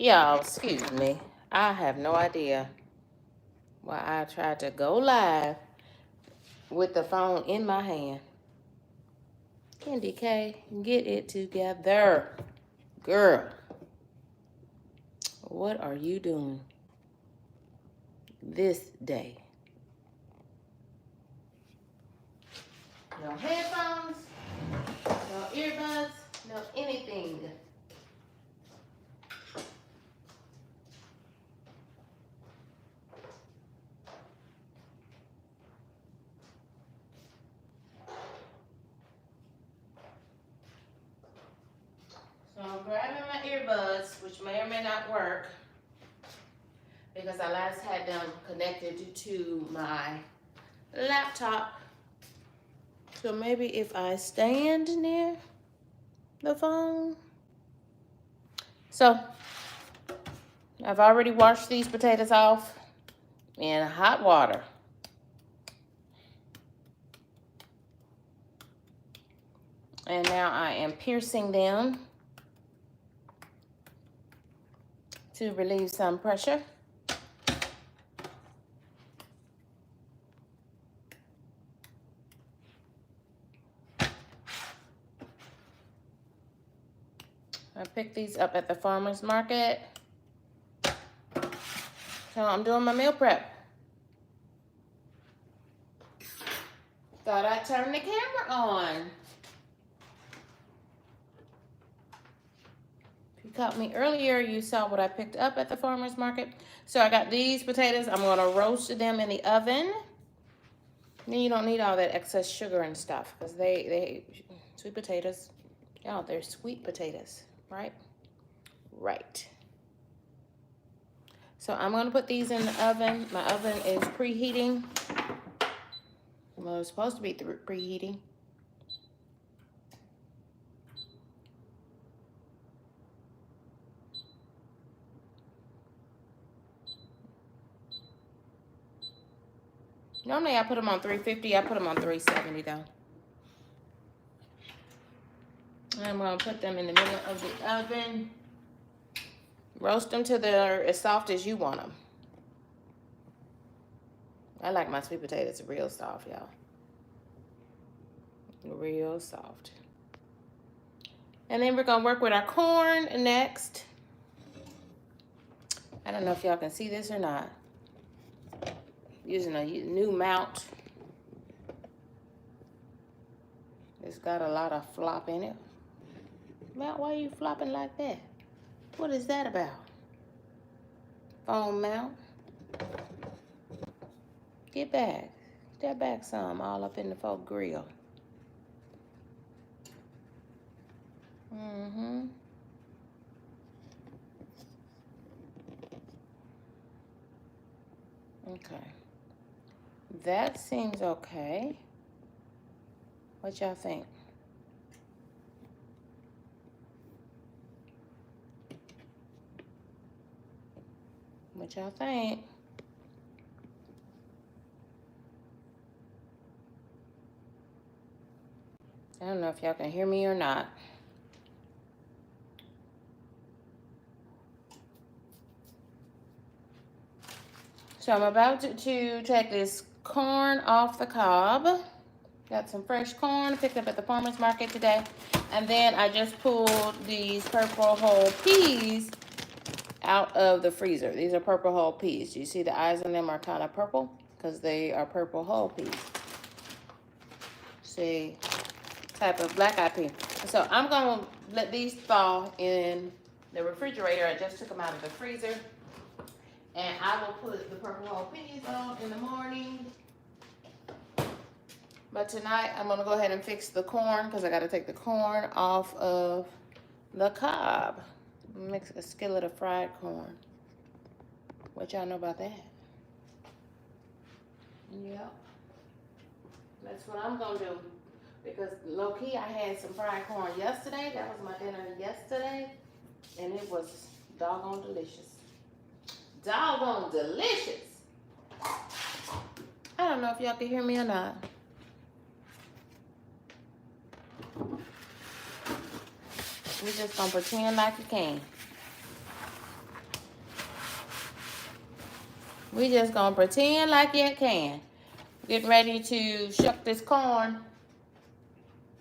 Y'all, excuse me. I have no idea why I tried to go live with the phone in my hand. Kendy K, get it together. Girl, what are you doing this day? No headphones, no earbuds, no anything. So I'm grabbing my earbuds, which may or may not work, because I last had them connected to my laptop. So maybe if I stand near the phone. So I've already washed these potatoes off in hot water. And now I am piercing them to relieve some pressure. I picked these up at the farmer's market. So I'm doing my meal prep. Thought I'd turn the camera on. If you caught me earlier, you saw what I picked up at the farmer's market. So I got these potatoes. I'm gonna roast them in the oven. Then you don't need all that excess sugar and stuff, because they sweet potatoes, y'all, they're sweet potatoes, right? Right. So I'm gonna put these in the oven. My oven is preheating. Well, it's supposed to be preheating. Normally I put them on 350. I put them on 370 though. And I'm gonna put them in the middle of the oven. Roast them till they're as soft as you want them. I like my sweet potatoes real soft, y'all. Real soft. And then we're gonna work with our corn next. I don't know if y'all can see this or not. Using a new mount. It's got a lot of flop in it. Mount, why are you flopping like that? What is that about? Phone mount. Get back. Step back some, all up in the folk grill. Okay. That seems okay. What y'all think? What y'all think? I don't know if y'all can hear me or not. So I'm about to take this corn off the cob. Got some fresh corn picked up at the farmer's market today. And then I just pulled these purple whole peas out of the freezer. These are purple whole peas. You see the eyes on them are kind of purple because they are purple whole peas. See, type of black eyed pea. So I'm gonna let these thaw in the refrigerator. I just took them out of the freezer. And I will put the purple whole peas on in the morning. But tonight I'm gonna go ahead and fix the corn because I gotta take the corn off of the cob. Mix a skillet of fried corn. What y'all know about that? Yep. That's what I'm gonna do. Because low key I had some fried corn yesterday. That was my dinner yesterday. And it was doggone delicious. Doggone delicious. I don't know if y'all can hear me or not. We just gonna pretend like you can. We just gonna pretend like you can. Getting ready to shuck this corn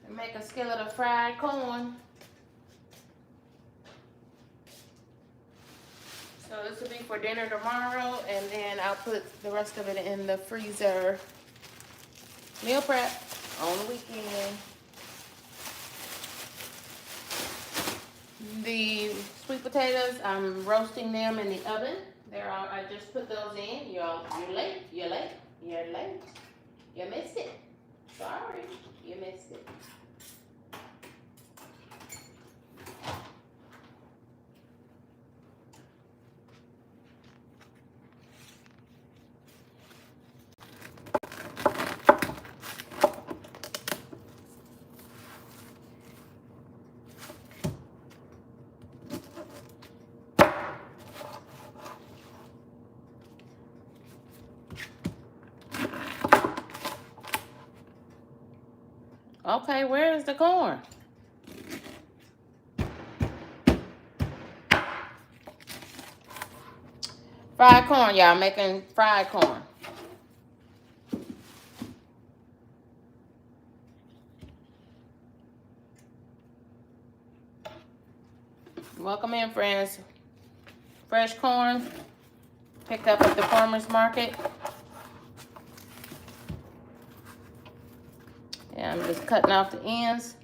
and make a skillet of fried corn. So this will be for dinner tomorrow, and then I'll put the rest of it in the freezer. Meal prep on the weekend. The sweet potatoes, I'm roasting them in the oven. I just put those in. You're late. You missed it. Sorry, you missed it. Okay, where is the corn? Fried corn, y'all. Making fried corn. Welcome in, friends. Fresh corn. Picked up at the farmer's market. And I'm just cutting off the ends.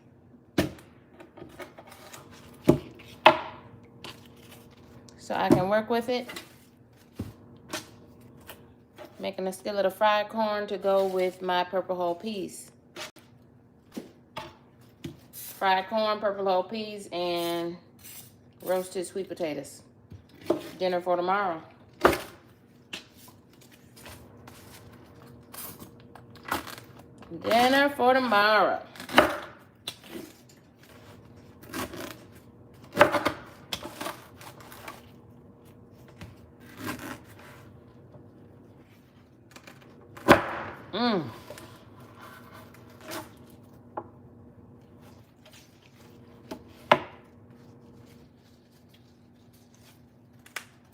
So I can work with it. Making a skillet of fried corn to go with my purple whole peas. Fried corn, purple whole peas, and roasted sweet potatoes. Dinner for tomorrow. Dinner for tomorrow.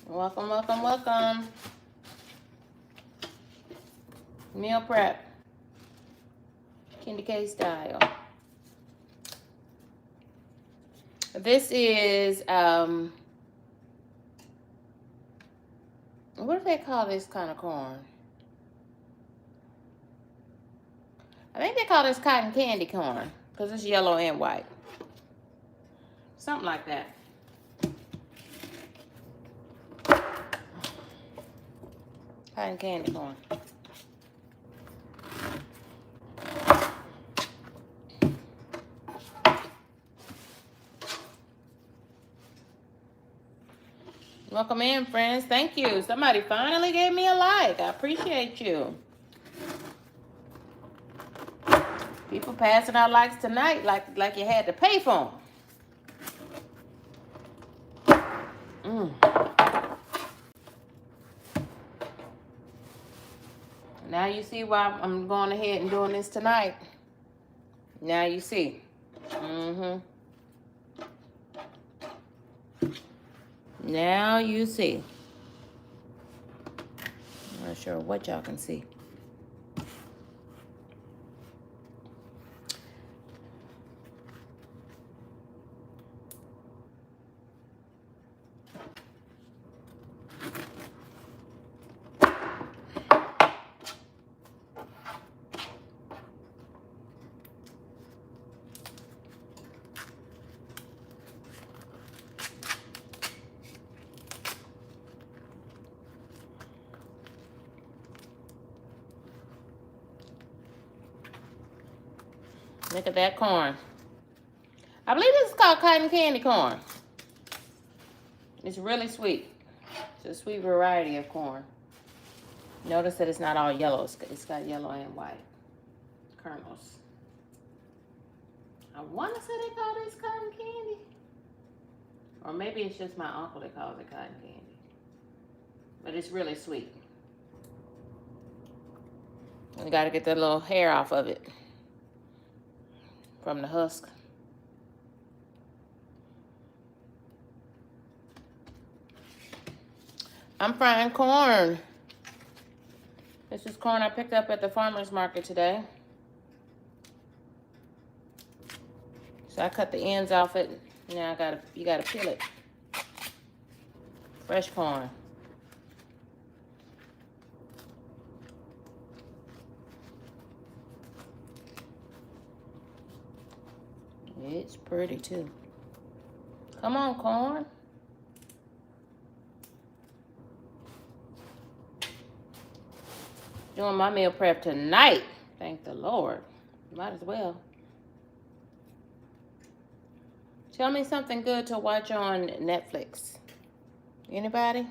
Welcome, welcome, welcome. Meal prep. KendyK's style. This is, what do they call this kind of corn? I think they call this cotton candy corn because it's yellow and white. Something like that. Cotton candy corn. Welcome in, friends. Thank you. Somebody finally gave me a like. I appreciate you. People passing out likes tonight like you had to pay for them. Now you see why I'm going ahead and doing this tonight. Now you see. Now you see. I'm not sure what y'all can see. Look at that corn. I believe this is called cotton candy corn. It's really sweet. It's a sweet variety of corn. Notice that it's not all yellow. It's got yellow and white kernels. I want to say they call this cotton candy. Or maybe it's just my uncle that calls it cotton candy. But it's really sweet. We got to get that little hair off of it. From the husk. I'm frying corn. This is corn I picked up at the farmer's market today. So I cut the ends off it. Now you gotta peel it. Fresh corn. It's pretty too. Come on, corn. Doing my meal prep tonight. Thank the Lord. Might as well. Tell me something good to watch on Netflix. Anybody?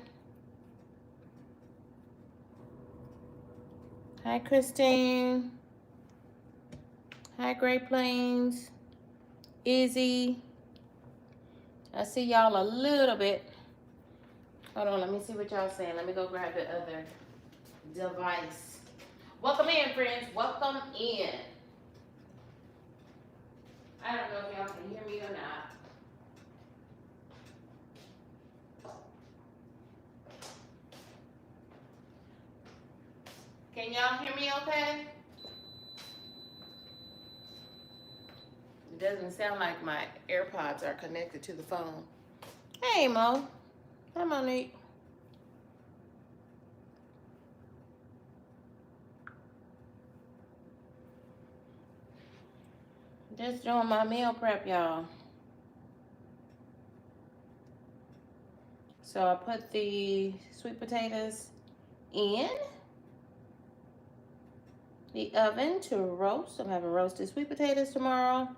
Hi, Christine. Hi, Great Plains. Izzy. I see y'all a little bit. Hold on, let me see what y'all saying. Let me go grab the other device. Welcome in, friends. Welcome in. I don't know if y'all can hear me or not. Can y'all hear me okay? It doesn't sound like my AirPods are connected to the phone. Hey, Mo. Hi, Monique. Just doing my meal prep, y'all. So I put the sweet potatoes in the oven to roast. I'm having roasted sweet potatoes tomorrow.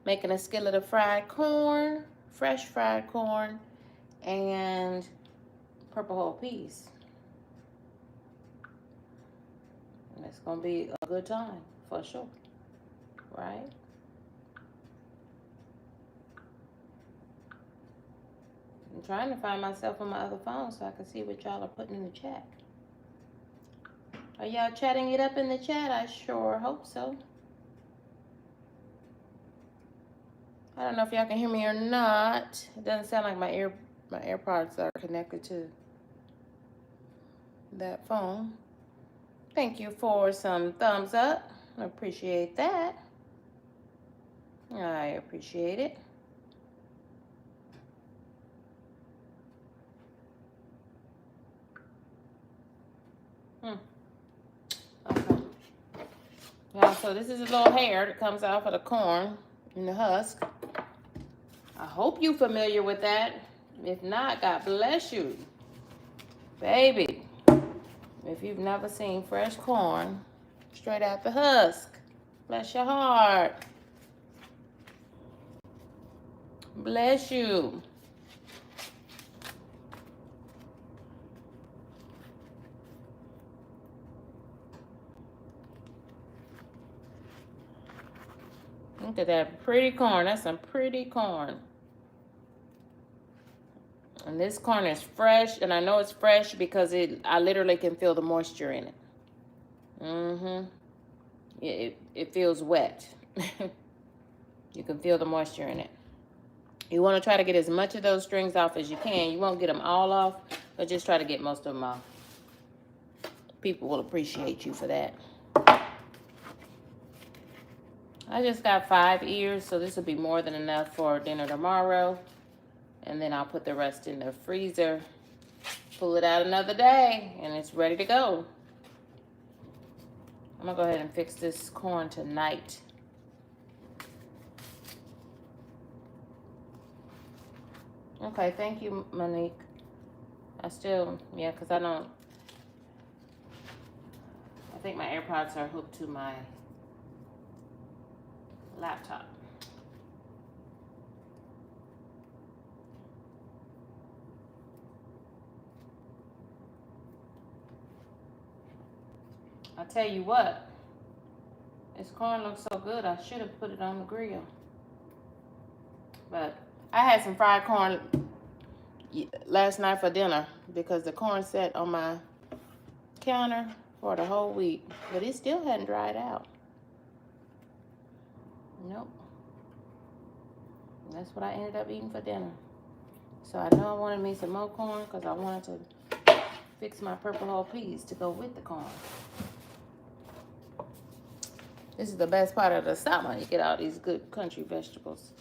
Making a skillet of fried corn, fresh fried corn, and purple whole peas. And it's gonna be a good time for sure, right? I'm trying to find myself on my other phone so I can see what y'all are putting in the chat. Are y'all chatting it up in the chat? I sure hope so. I don't know if y'all can hear me or not. It doesn't sound like my AirPods are connected to that phone. Thank you for some thumbs up. I appreciate that. I appreciate it. Okay. Yeah, so this is a little hair that comes off of the corn in the husk. I hope you're familiar with that. If not, God bless you. Baby, if you've never seen fresh corn straight out the husk, bless your heart. Bless you. Look at that pretty corn. That's some pretty corn. And this corn is fresh, and I know it's fresh because I literally can feel the moisture in it. It feels wet. You can feel the moisture in it. You want to try to get as much of those strings off as you can. You won't get them all off, but just try to get most of them off. People will appreciate you for that. I just got 5 ears, so this will be more than enough for dinner tomorrow. And then I'll put the rest in the freezer, pull it out another day, and it's ready to go. I'm gonna go ahead and fix this corn tonight. Okay, thank you, Monique. Because I think my AirPods are hooked to my laptop. I tell you what, this corn looks so good, I should have put it on the grill. But I had some fried corn last night for dinner because the corn sat on my counter for the whole week, but it still hadn't dried out. Nope. And that's what I ended up eating for dinner. So I know I wanted me some more corn because I wanted to fix my purple whole peas to go with the corn. This is the best part of the summer. You get all these good country vegetables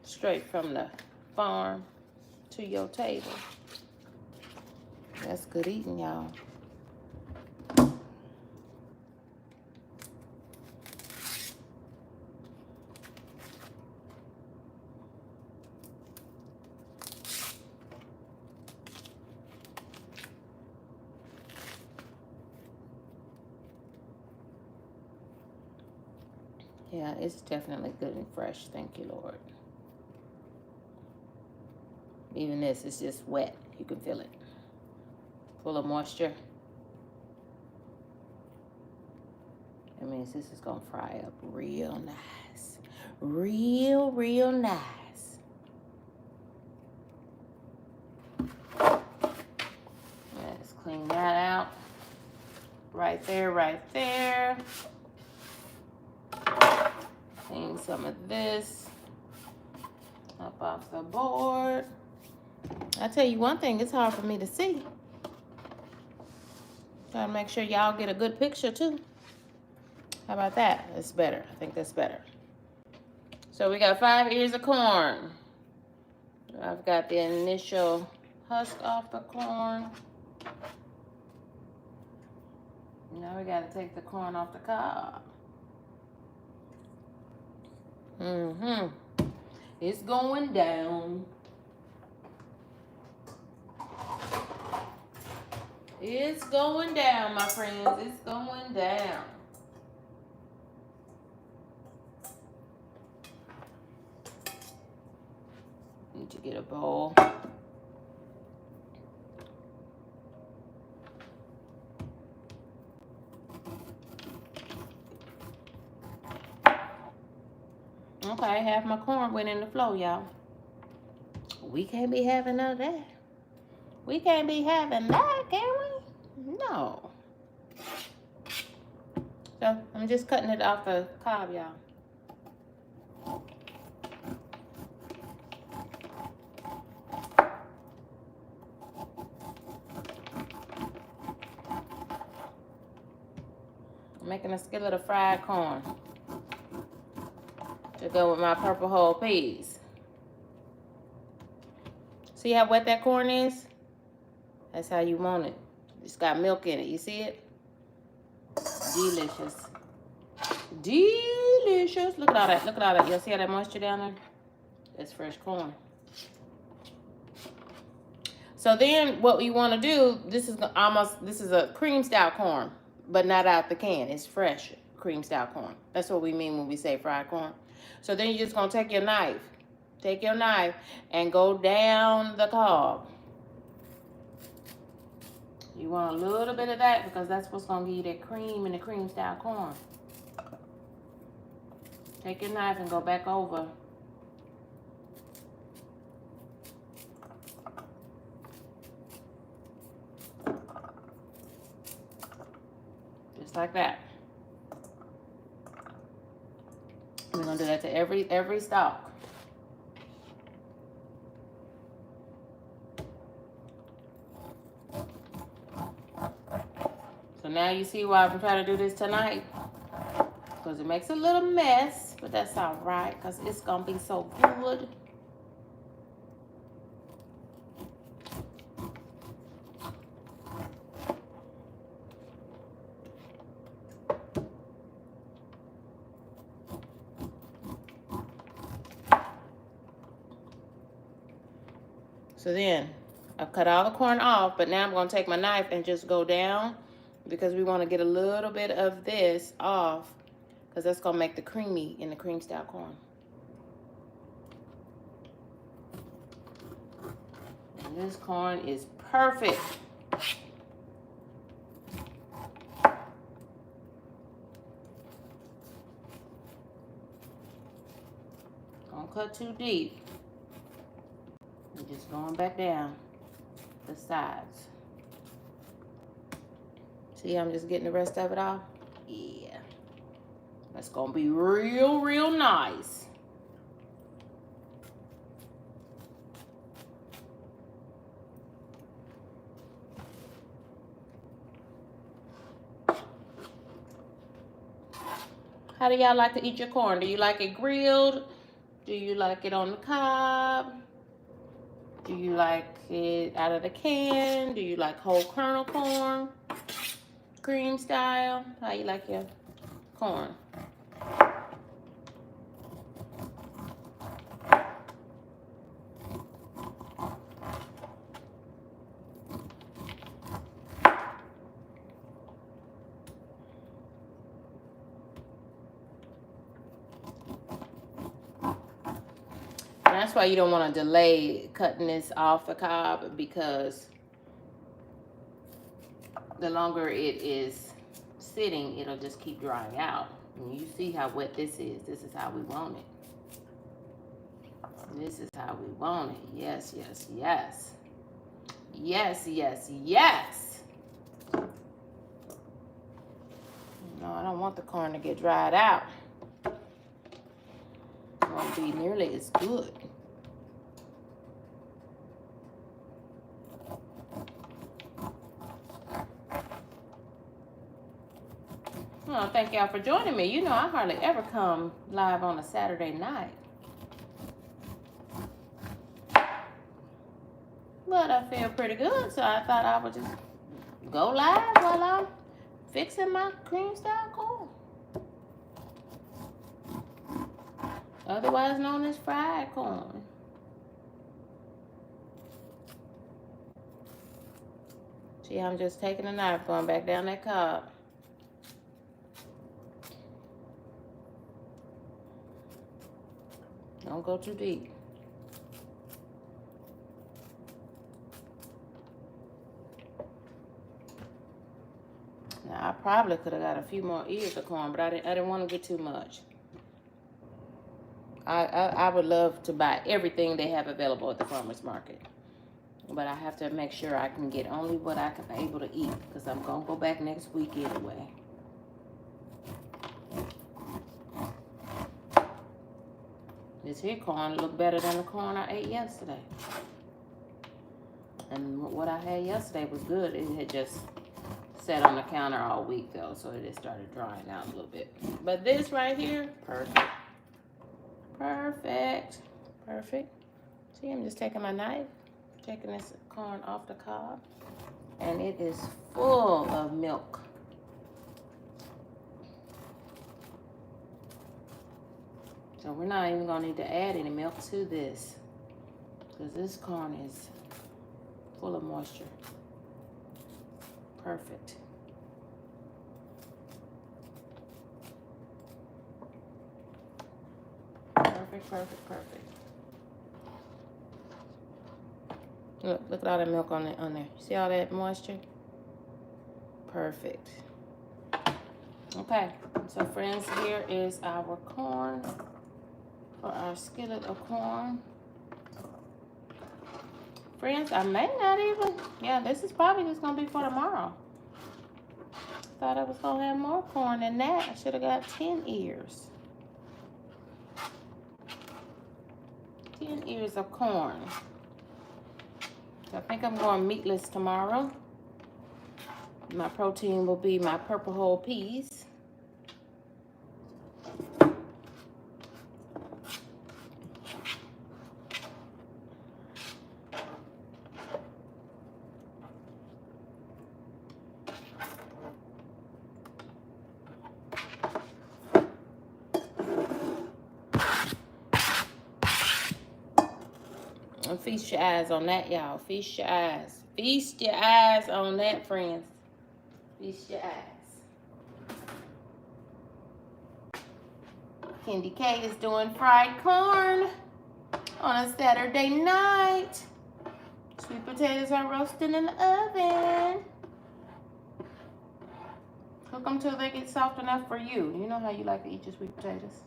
straight from the farm to your table. That's good eating, y'all. Yeah, it's definitely good and fresh. Thank you, Lord. Even this is just wet. You can feel it. Full of moisture. That means this is going to fry up real nice. Real, real nice. Let's clean that out. Right there, right there. Clean some of this up off the board. I tell you one thing, it's hard for me to see. Gotta make sure y'all get a good picture too. How about that? That's better. I think that's better. So we got 5 ears of corn. I've got the initial husk off the corn. Now we gotta take the corn off the cob. It's going down. It's going down, my friends. It's going down. Need to get a bowl. Okay, half my corn went in the flour, y'all. We can't be having none of that. We can't be having that, can we? No. So I'm just cutting it off the cob, y'all. I'm making a skillet of fried corn to go with my purple whole peas. See how wet that corn is? That's how you want it. It's got milk in it. You see it? Delicious. Delicious. Look at all that. Look at all that. You see all that moisture down there? That's fresh corn. So then what you want to do, this is a cream stout corn, but not out the can. It's fresh cream stout corn. That's what we mean when we say fried corn. So then you're just going to take your knife. Take your knife and go down the cob. You want a little bit of that because that's what's going to give you that cream and the cream style corn. Take your knife and go back over. Just like that. We're going to do that to every stalk. So now you see why I'm trying to do this tonight. Because it makes a little mess, but that's all right because it's going to be so good. So then I've cut all the corn off, but now I'm going to take my knife and just go down because we want to get a little bit of this off because that's going to make the creamy in the cream style corn. And this corn is perfect. Don't cut too deep. I'm just going back down the sides. See, I'm just getting the rest of it off. Yeah. That's going to be real, real nice. How do y'all like to eat your corn? Do you like it grilled? Do you like it on the cob? Do you like it out of the can? Do you like whole kernel corn? Cream style? How you like your corn? That's why you don't want to delay cutting this off the cob, because the longer it is sitting, it'll just keep drying out. And you see how wet this is. This is how we want it. This is how we want it. Yes, yes, yes. Yes, yes, yes. No, I don't want the corn to get dried out. It won't be nearly as good. Oh, thank y'all for joining me. You know, I hardly ever come live on a Saturday night. But I feel pretty good, so I thought I would just go live while I'm fixing my cream style corn. Otherwise known as fried corn. See, I'm just taking a knife, going back down that cob. Don't go too deep. Now, I probably could have got a few more ears of corn, but I didn't want to get too much. I would love to buy everything they have available at the farmer's market. But I have to make sure I can get only what I can be able to eat, because I'm going to go back next week anyway. This here corn looked better than the corn I ate yesterday. And what I had yesterday was good. It had just sat on the counter all week though, so it just started drying out a little bit. But this right here, perfect. Perfect. Perfect. See, I'm just taking my knife, taking this corn off the cob, and it is full of milk. So we're not even gonna need to add any milk to this, because this corn is full of moisture. Perfect. Perfect, perfect, perfect. Look at all that milk on there. See all that moisture? Perfect. Okay, so friends, here is our corn for our skillet of corn. Friends, I may not even, yeah, this is probably just gonna be for tomorrow. Thought I was gonna have more corn than that. I should have got 10 ears. 10 ears of corn. So I think I'm going meatless tomorrow. My protein will be my purple whole peas. And feast your eyes on that, y'all. Feast your eyes. Feast your eyes on that, friends. Feast your eyes. KendyK is doing fried corn on a Saturday night. Sweet potatoes are roasting in the oven. Cook them till they get soft enough for you. You know how you like to eat your sweet potatoes.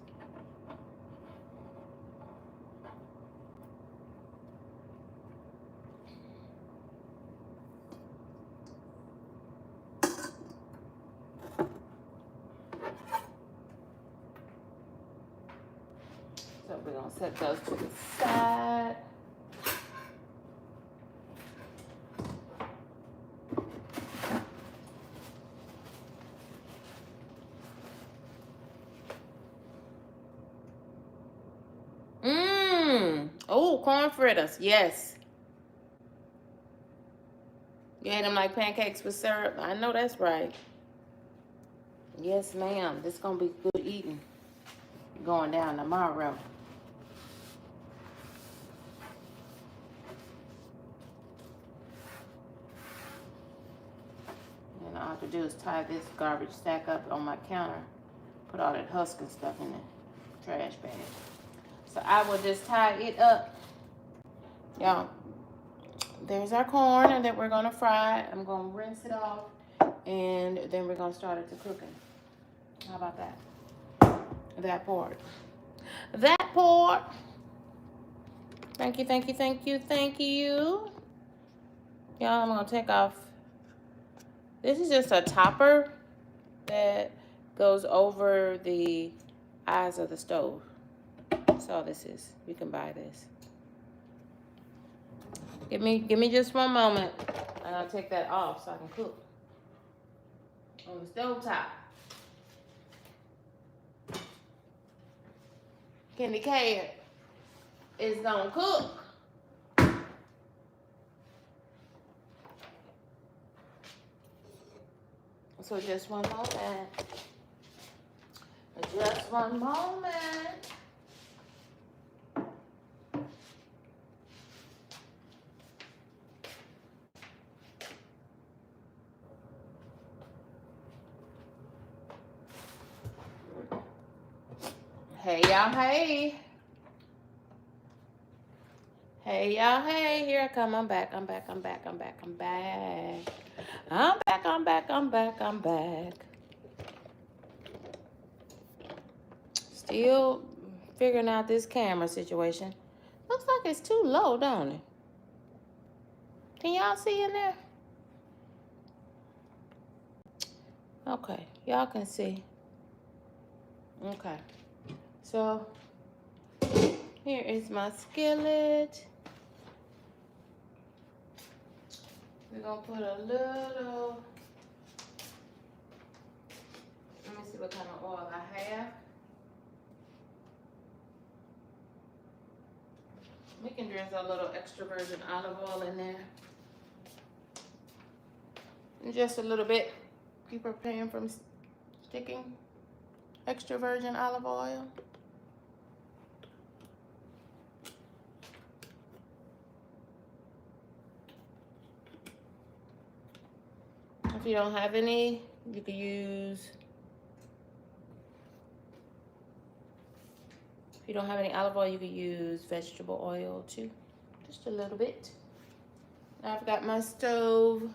So we're gonna set those to the side. Ooh, corn fritters. Yes. You ate them like pancakes with syrup? I know that's right. Yes, ma'am. This is going to be good eating. Going down tomorrow. And all I have to do is tie this garbage sack up on my counter. Put all that husk and stuff in the trash bag. So I will just tie it up. Y'all, there's our corn that we're going to fry. I'm going to rinse it off. And then we're going to start it to cooking. How about that? That part. That part. Thank you, thank you, thank you, thank you. Y'all, I'm going to take off. This is just a topper that goes over the eyes of the stove. That's all this is. You can buy this. Give me just one moment, and I'll take that off so I can cook on the stove top. KendyK is gonna cook. So just one moment. Just one moment. Hey y'all, hey. Hey y'all, hey. Here I come. I'm back. Still figuring out this camera situation. Looks like it's too low, don't it? Can y'all see in there? Okay, y'all can see. Okay, so here is my skillet. We're gonna put a little, let me see what kind of oil I have. We can drizzle a little extra virgin olive oil in there. And just a little bit. Keep our pan from sticking. Extra virgin olive oil. If you don't have any, you can use, if you don't have any olive oil, you can use vegetable oil too. Just a little bit. I've got my stove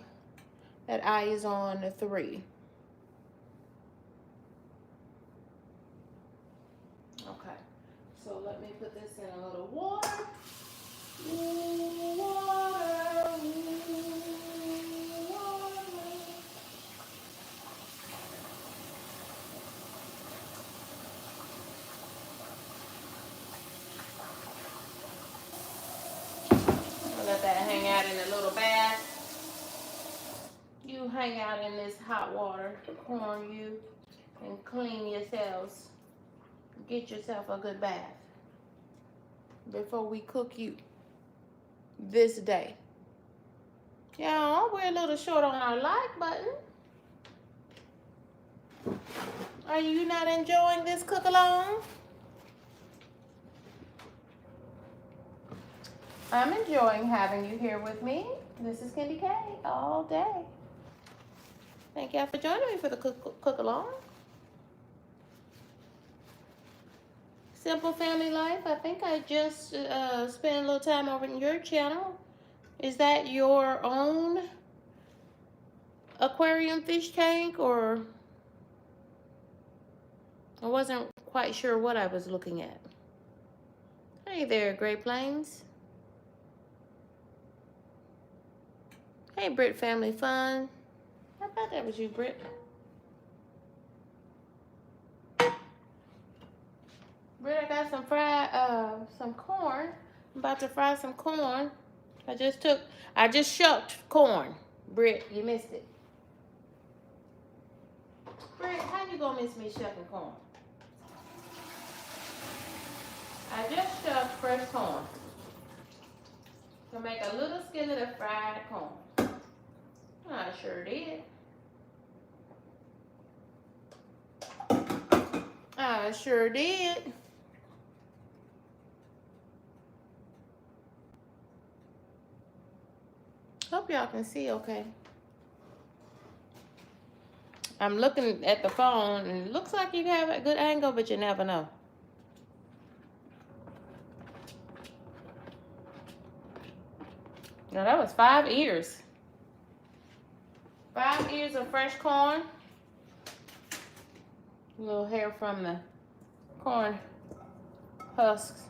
that I is on 3. Okay, so let me put this in a little water. Let that hang out in a little bath. You hang out in this hot water, corn you, and clean yourselves. Get yourself a good bath before we cook you this day. Y'all, we're a little short on our like button. Are you not enjoying this cook along? I'm enjoying having you here with me. This is KendyK all day. Thank y'all for joining me for the cook along. Simple family life. I think I just spent a little time over in your channel. Is that your own aquarium fish tank, or I wasn't quite sure what I was looking at. Hey there, Great Plains. Hey, Brit Family Fun. I thought that was you, Brit. Brit, I got some corn. I'm about to fry some corn. I just shucked corn. Brit, you missed it. Brit, how you gonna miss me shucking corn? I just shucked fresh corn. to make a little skillet of fried corn. I sure did. I sure did. Hope y'all can see okay. I'm looking at the phone and it looks like you have a good angle, but you never know. Now that was 5 ears. 5 ears of fresh corn. A little hair from the corn husks.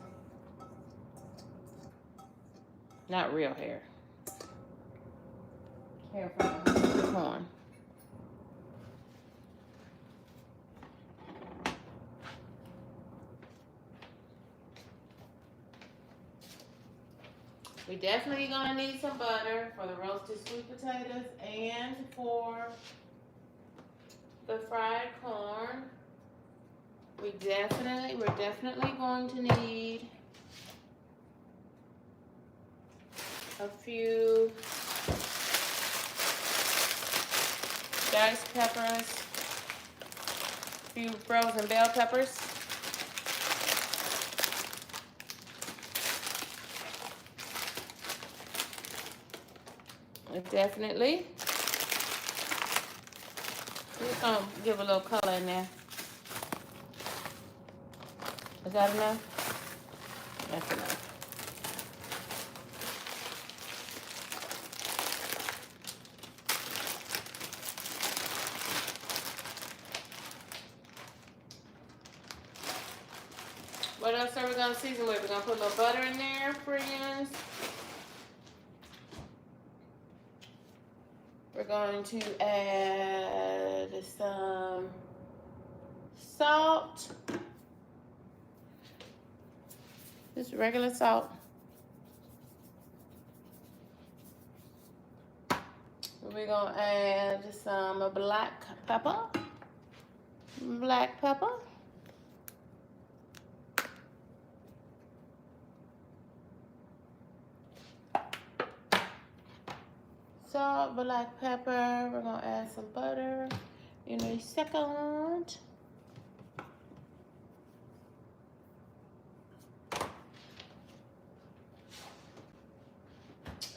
Not real hair. Hair from the corn. We definitely gonna need some butter for the roasted sweet potatoes and for the fried corn. We're definitely going to need a few diced peppers, a few frozen bell peppers. Definitely. Just gonna give a little color in there. Is that enough? That's enough. What else are we gonna season with? We're gonna put a little butter in there, friends. We're going to add some salt. Just regular salt. We're gonna add some black pepper. Black pepper. Salt, black pepper. We're gonna add some butter in a second.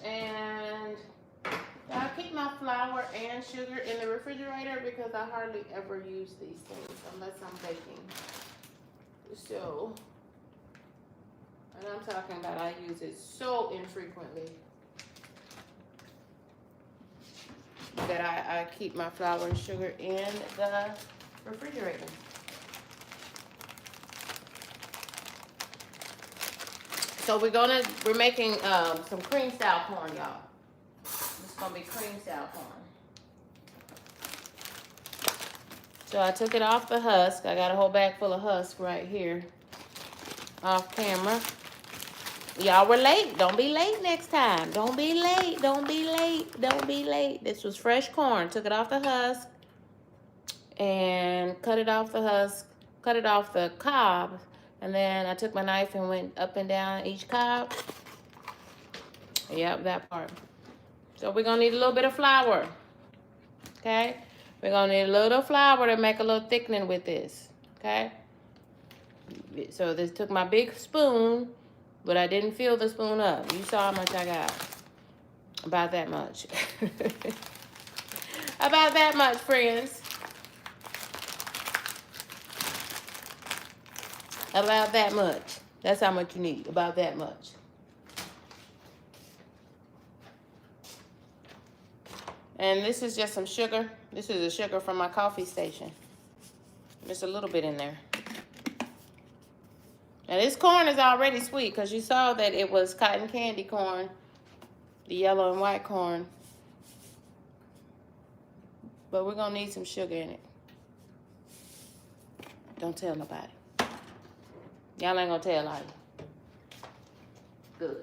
And I keep my flour and sugar in the refrigerator because I hardly ever use these things unless I'm baking. So, and I'm talking about I use it so infrequently that I keep my flour and sugar in the refrigerator. So we're making some cream style corn, y'all. It's gonna be cream style corn. So I took it off the husk. I got a whole bag full of husk right here, off camera. Y'all were late. Don't be late next time. Don't be late. Don't be late. Don't be late. This was fresh corn. Took it off the husk and cut it off the husk. Cut it off the cob. And then I took my knife and went up and down each cob. Yep, that part. So we're going to need a little bit of flour. Okay? We're going to need a little flour to make a little thickening with this. Okay? So this took my big spoon, but I didn't fill the spoon up. You saw how much I got. About that much. About that much, friends. About that much. That's how much you need. About that much. And this is just some sugar. This is the sugar from my coffee station. Just a little bit in there. Now this corn is already sweet because you saw that it was cotton candy corn. The yellow and white corn. But we're going to need some sugar in it. Don't tell nobody. Y'all ain't going to tell, are you? Good.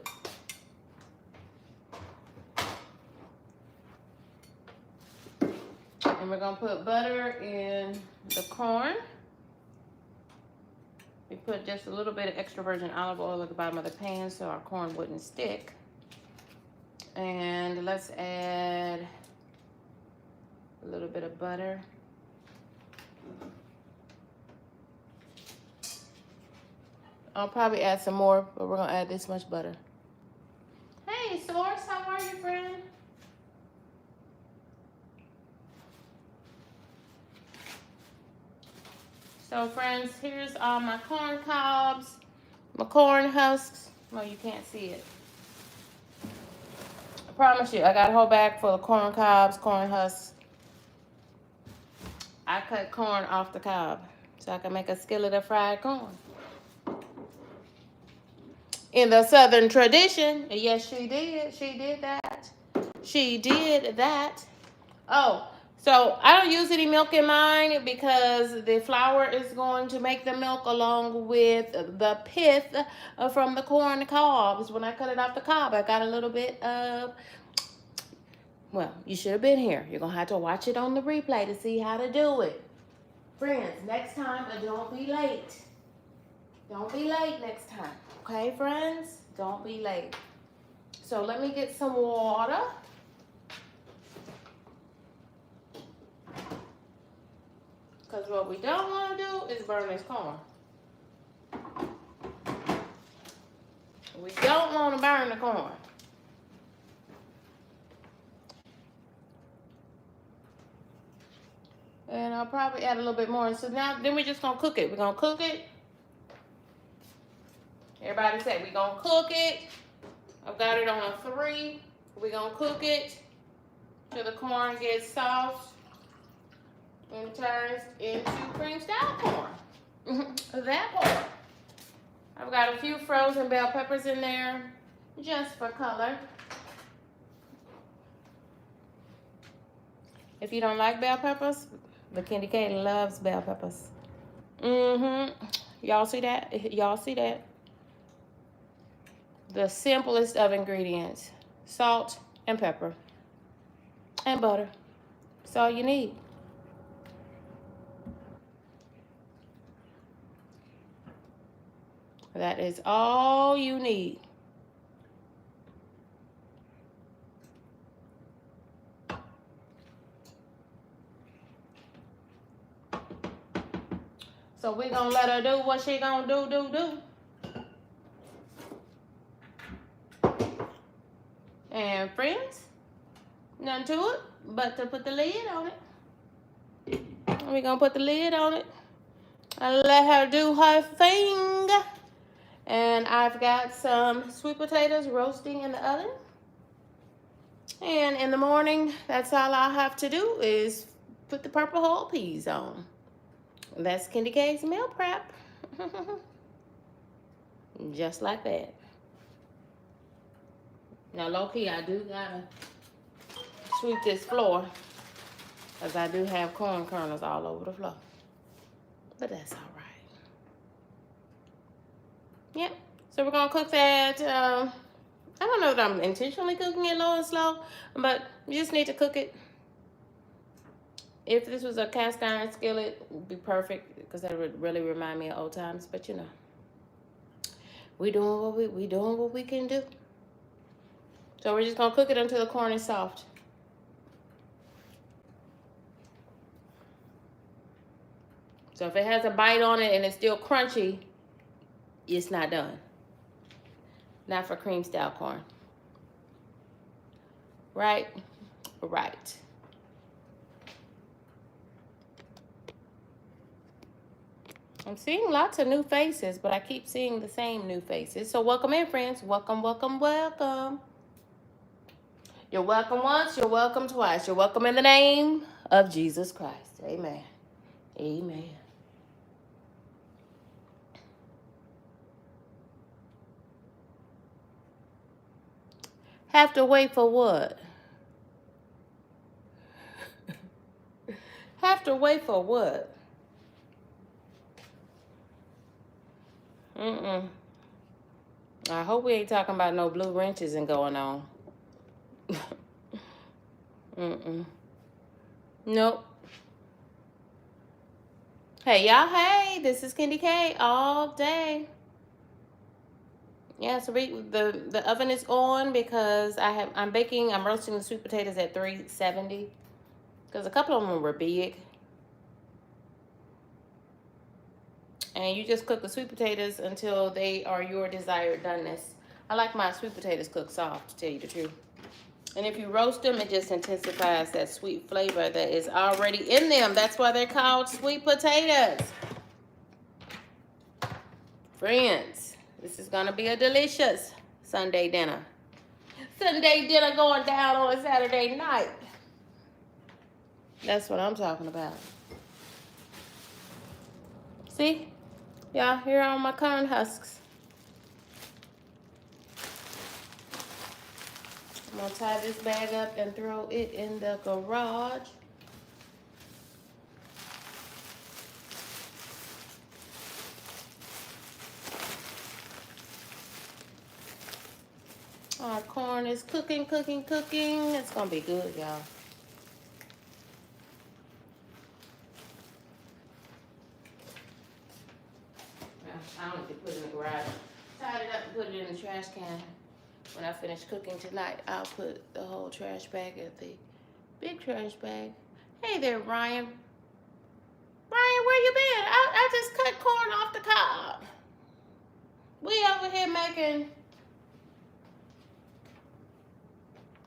And we're going to put butter in the corn. We put just a little bit of extra virgin olive oil at the bottom of the pan so our corn wouldn't stick. let's add a little bit of butter. I'll probably add some more, but we're gonna add this much butter. Hey, Source, how are you, friend? So, friends, here's all my corn cobs, my corn husks. Well, you can't see it. I promise you, I got a whole bag full of corn cobs, corn husks. I cut corn off the cob so I can make a skillet of fried corn. In the Southern tradition, yes, she did. She did that. She did that. Oh, so I don't use any milk in mine because the flour is going to make the milk along with the pith from the corn cobs. When I cut it off the cob, I got a little bit of, well, you should have been here. You're going to have to watch it on the replay to see how to do it. Friends, next time, don't be late. Don't be late next time. Okay, friends? Don't be late. So let me get some water. Because what we don't want to do is burn this corn. We don't want to burn the corn. And I'll probably add a little bit more. So now, then we're just going to cook it. We're going to cook it. Everybody say we're going to cook it. I've got it on a 3. We're going to cook it till the corn gets soft and turns into cream style corn. That part. I've got a few frozen bell peppers in there just for color. If you don't like bell peppers, the KendyK's loves bell peppers. Y'all see that? Y'all see that? The simplest of ingredients. Salt and pepper. And butter. That's all you need. That is all you need. So we're going to let her do what she going to do. And friends, nothing to it but to put the lid on it. We're going to put the lid on it and let her do her thing. And I've got some sweet potatoes roasting in the oven. And in the morning, that's all I'll have to do is put the purple whole peas on. That's KendyK's meal prep. Just like that. Now, low-key, I do gotta sweep this floor because I do have corn kernels all over the floor. But that's all right. Yep. So we're gonna cook that. I don't know that I'm intentionally cooking it low and slow, but you just need to cook it. If this was a cast iron skillet, it would be perfect because that would really remind me of old times. But you know, we doing what we can do. So we're just gonna cook it until the corn is soft. So if it has a bite on it and it's still crunchy, it's not done. Not for cream style corn. Right? Right. I'm seeing lots of new faces, but I keep seeing the same new faces. So welcome in, friends. Welcome, welcome, welcome. You're welcome once, you're welcome twice. You're welcome in the name of Jesus Christ. Amen. Amen. Have to wait for what? Have to wait for what? I hope we ain't talking about no blue wrenches and going on. Nope. Hey, y'all. Hey, this is KendyK all day. Yeah, so the oven is on because I'm roasting the sweet potatoes at 370 because a couple of them were big. And you just cook the sweet potatoes until they are your desired doneness. I like my sweet potatoes cooked soft, to tell you the truth. And if you roast them, it just intensifies that sweet flavor that is already in them. That's why they're called sweet potatoes. Friends, this is going to be a delicious Sunday dinner. Sunday dinner going down on a Saturday night. That's what I'm talking about. See? Y'all, here are my corn husks. I'm going to tie this bag up and throw it in the garage. Our corn is cooking. It's going to be good, y'all. I don't need to put it in the garage. Tied it up and put it in the trash can. When I finish cooking tonight, I'll put the whole trash bag at the big trash bag. Hey there, Ryan. Ryan, where you been? I just cut corn off the cob. We over here making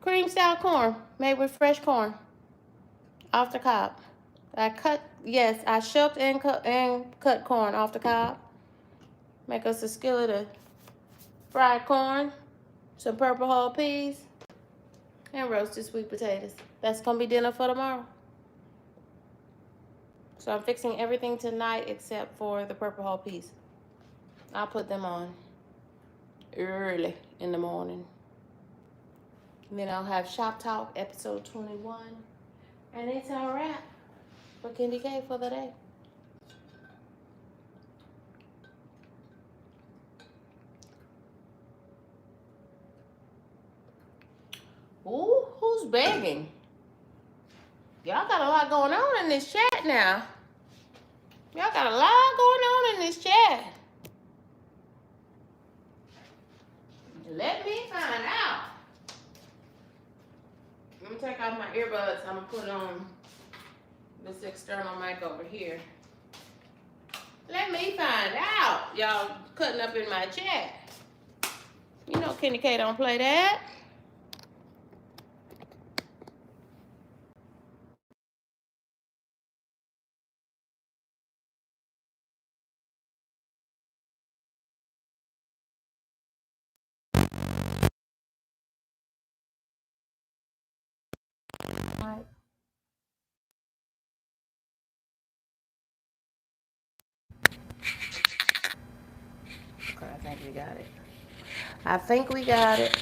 cream style corn made with fresh corn off the cob. I shucked and cut corn off the cob. Make us a skillet of fried corn, some purple whole peas, and roasted sweet potatoes. That's gonna be dinner for tomorrow. So I'm fixing everything tonight except for the purple whole peas. I'll put them on early in the morning. And then I'll have Shop Talk episode 21. And it's a wrap for KendyK for the day. Ooh, who's begging? Y'all got a lot going on in this chat now. Y'all got a lot going on in this chat. Let me find out. Let me take off my earbuds. I'm going to put on this external mic over here. Let me find out. Y'all cutting up in my chat. You know KendyK don't play that. Okay, I think we got it. I think we got it.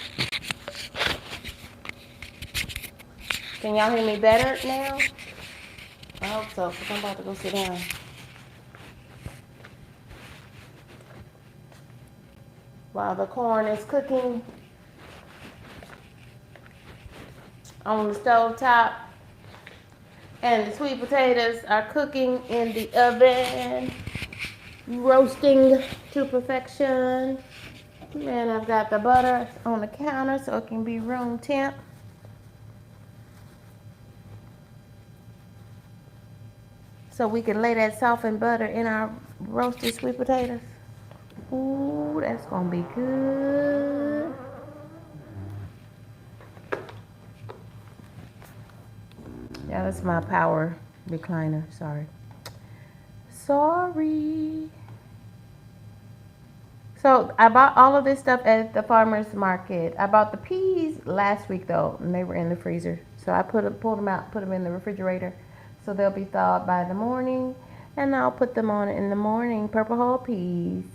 Can y'all hear me better now? I hope so, because I'm about to go sit down. While the corn is cooking on the stove top and the sweet potatoes are cooking in the oven, roasting to perfection. And I've got the butter on the counter so it can be room temp. So we can lay that softened butter in our roasted sweet potatoes. Ooh, that's gonna be good. Yeah, that's my power recliner. Sorry. So I bought all of this stuff at the farmer's market. I bought the peas last week though, and they were in the freezer. So I pulled them out, put them in the refrigerator, so they'll be thawed by the morning. And I'll put them on in the morning. Purple whole peas,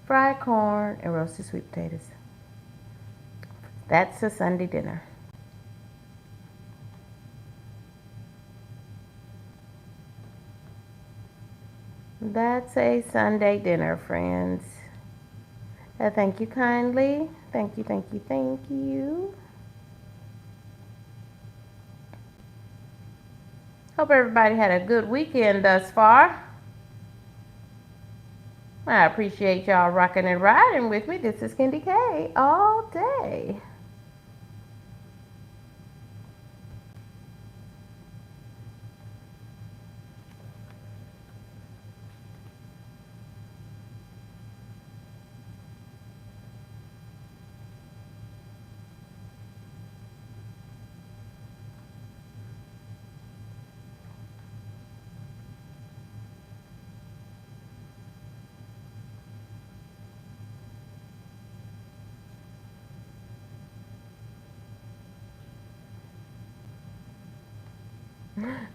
fried corn, and roasted sweet potatoes. That's a Sunday dinner. That's a Sunday dinner, friends. Thank you kindly. Thank you. Hope everybody had a good weekend thus far. I appreciate y'all rocking and riding with me. This is Kendy K all day.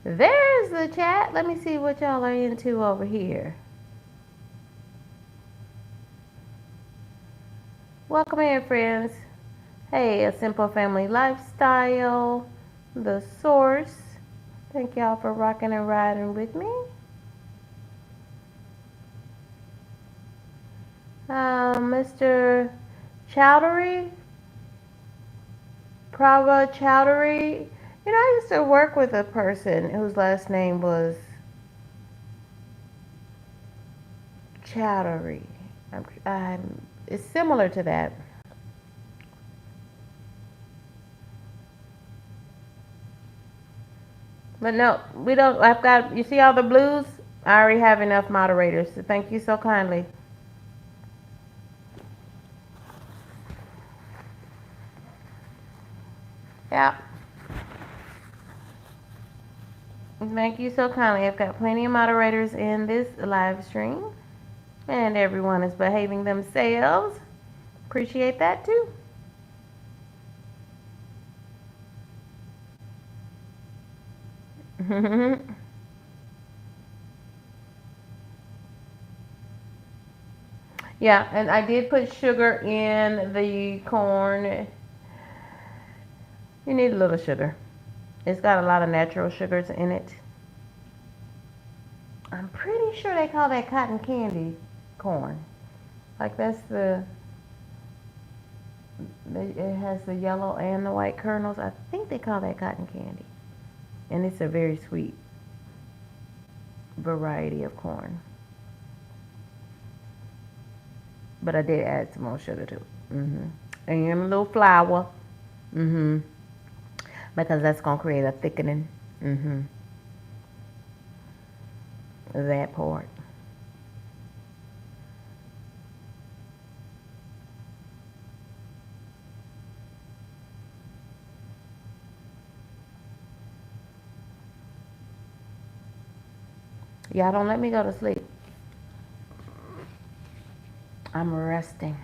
There's the chat. Let me see what y'all are into over here. Welcome in, friends. Hey, A Simple Family Lifestyle, The Source. Thank y'all for rocking and riding with me. Mr. Chowdhury, Prava Chowdhury. You know, I used to work with a person whose last name was Chowdhury. It's similar to that. But no, we don't. I've got, you see all the blues? I already have enough moderators, so thank you so kindly. Yeah. Thank you so kindly. I've got plenty of moderators in this live stream, and everyone is behaving themselves. Appreciate that too. Yeah, and I did put sugar in the corn. You need a little sugar. It's got a lot of natural sugars in it. I'm pretty sure they call that cotton candy corn. Like that's it has the yellow and the white kernels. I think they call that cotton candy. And it's a very sweet variety of corn. But I did add some more sugar too. And a little flour. Because that's going to create a thickening. That part. Y'all don't let me go to sleep. I'm resting.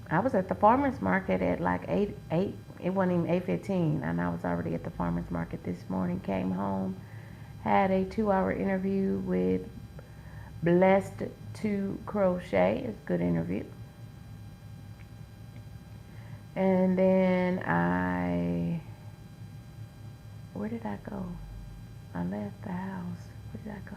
I was at the farmer's market at like 8, it wasn't even 8:15, and I was already at the farmer's market this morning. Came home, had a 2-hour interview with Blessed to Crochet. It's a good interview. And then where did I go? I left the house. Where did I go?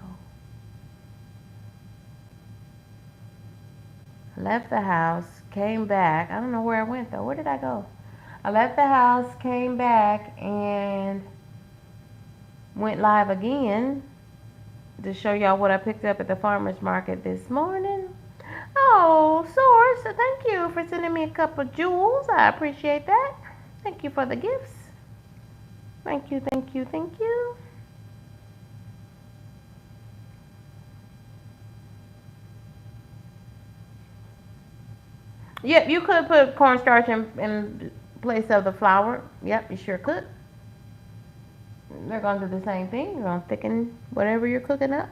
I left the house, came back. I don't know where I went though. Where did I go? I left the house, came back, and went live again to show y'all what I picked up at the farmer's market this morning. Oh, Source, thank you for sending me a couple of jewels. I appreciate that. Thank you for the gifts. Thank you, thank you, thank you. Yep, you could put cornstarch in place of the flour. Yep, you sure could. They're going to do the same thing. You're going to thicken whatever you're cooking up.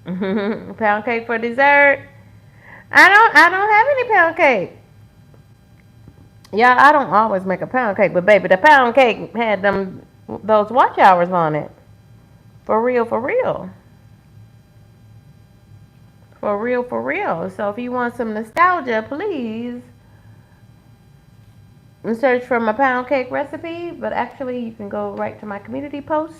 Pound cake for dessert. I don't have any pound cake. Yeah, I don't always make a pound cake, but baby, the pound cake had those watch hours on it. For real, for real. For real, for real. So if you want some nostalgia, please search for my pound cake recipe. But actually, you can go right to my community post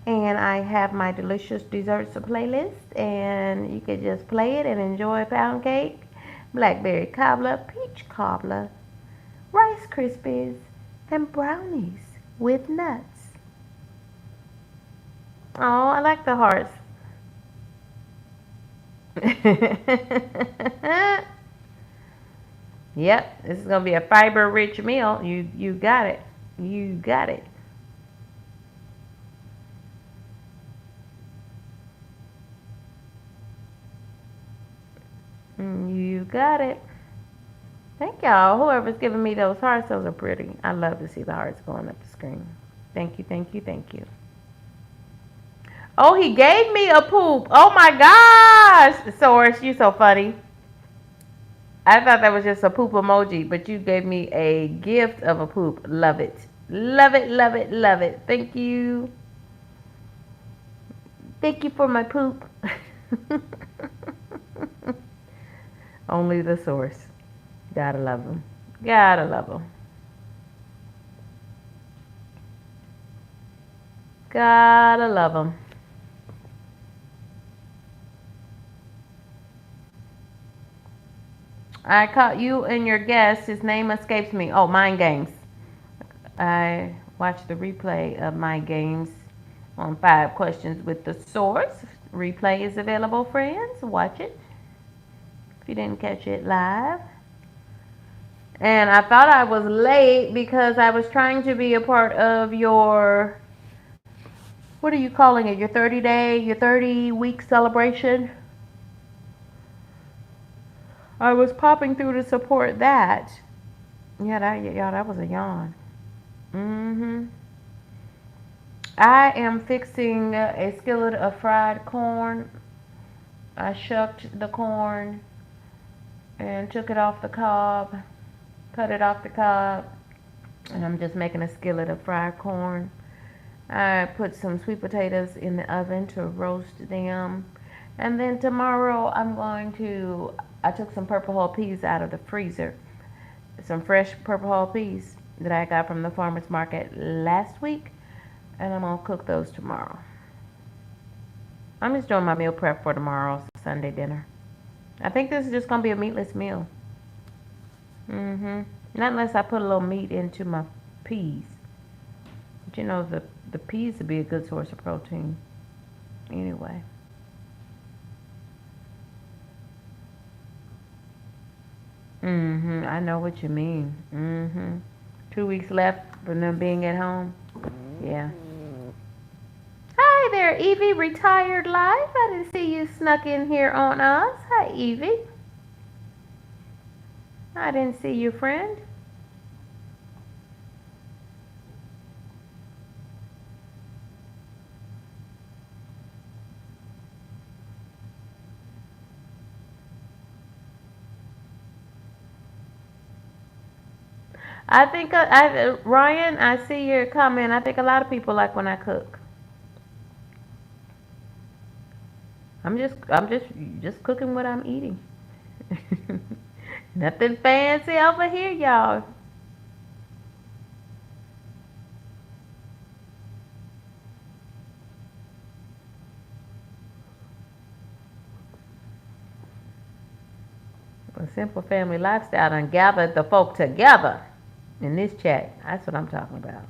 And I have my delicious desserts playlist, and you can just play it and enjoy pound cake, blackberry cobbler, peach cobbler, Rice Krispies, and brownies with nuts. Oh, I like the hearts. Yep, this is gonna be a fiber-rich meal. You got it. You got it. You got it. Thank y'all. Whoever's giving me those hearts, those are pretty. I love to see the hearts going up the screen. Thank you, thank you, thank you. Oh, he gave me a poop. Oh my gosh. Source, you so funny. I thought that was just a poop emoji, but you gave me a gift of a poop. Love it. Love it, love it, love it. Thank you. Thank you for my poop. Only the source. Gotta love them. Gotta love them. Gotta love them. I caught you and your guest. His name escapes me. Oh, Mind Games. I watched the replay of Mind Games on 5 Questions with the Source. Replay is available, friends. Watch it if you didn't catch it live. And I thought I was late because I was trying to be a part of your, what are you calling it? Your 30-week celebration. I was popping through to support that. Yeah, that was a yawn. I am fixing a skillet of fried corn. I shucked the corn and took it off the cob, cut it off the cob, and I'm just making a skillet of fried corn. I put some sweet potatoes in the oven to roast them. And then tomorrow I took some purple hull peas out of the freezer. Some fresh purple hull peas that I got from the farmer's market last week. And I'm going to cook those tomorrow. I'm just doing my meal prep for tomorrow's Sunday dinner. I think this is just going to be a meatless meal. Not unless I put a little meat into my peas. But you know, the peas would be a good source of protein. Anyway. I know what you mean. 2 weeks left from them being at home. Yeah. Hi there, Evie, retired life. I didn't see you snuck in here on us. Hi, Evie. I didn't see you, friend. I think, Ryan, I see your comment. I think a lot of people like when I cook. I'm just cooking what I'm eating. Nothing fancy over here, y'all. A simple family lifestyle and gathered the folk together in this chat. That's what I'm talking about.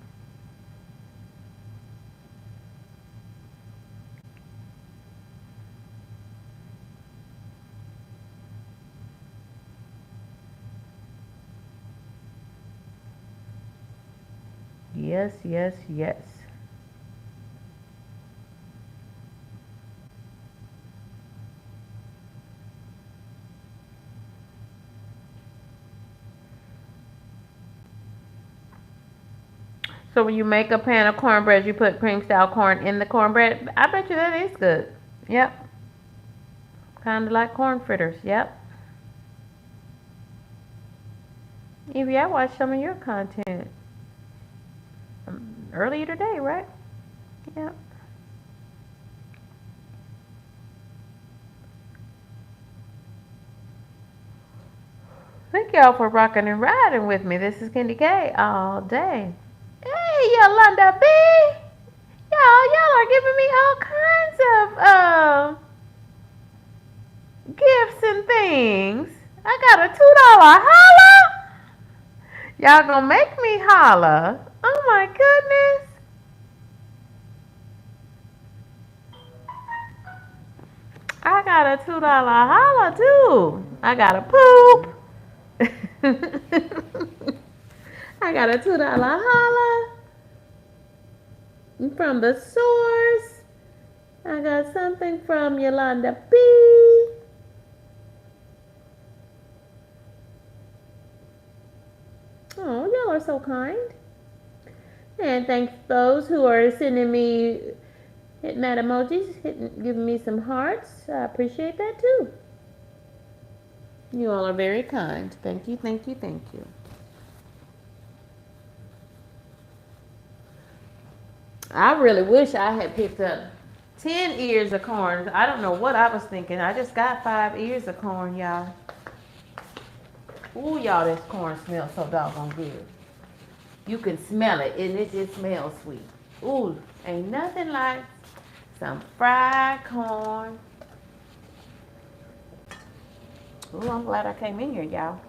Yes, yes, yes. So when you make a pan of cornbread, you put cream style corn in the cornbread. I bet you that is good. Yep. Kind of like corn fritters. Yep. Evie, I watched some of your content earlier today, right? Yep. Thank y'all for rocking and riding with me. This is Kendy K all day. Hey, Yolanda B. Y'all are giving me all kinds of gifts and things. I got a $2 holla. Y'all gonna make me holla. Oh my goodness. I got a $2 holla too. I got a poop. I got a $2 holla from the source. I got something from Yolanda B. Oh, y'all are so kind. And thanks those who are sending me hitting that emojis, giving me some hearts. I appreciate that too. You all are very kind. Thank you, thank you, thank you. I really wish I had picked up 10 ears of corn. I don't know what I was thinking. I just got 5 ears of corn, y'all. Ooh, y'all, this corn smells so doggone good. You can smell it, and it just smells sweet. Ooh, ain't nothing like some fried corn. Ooh, I'm glad I came in here, y'all.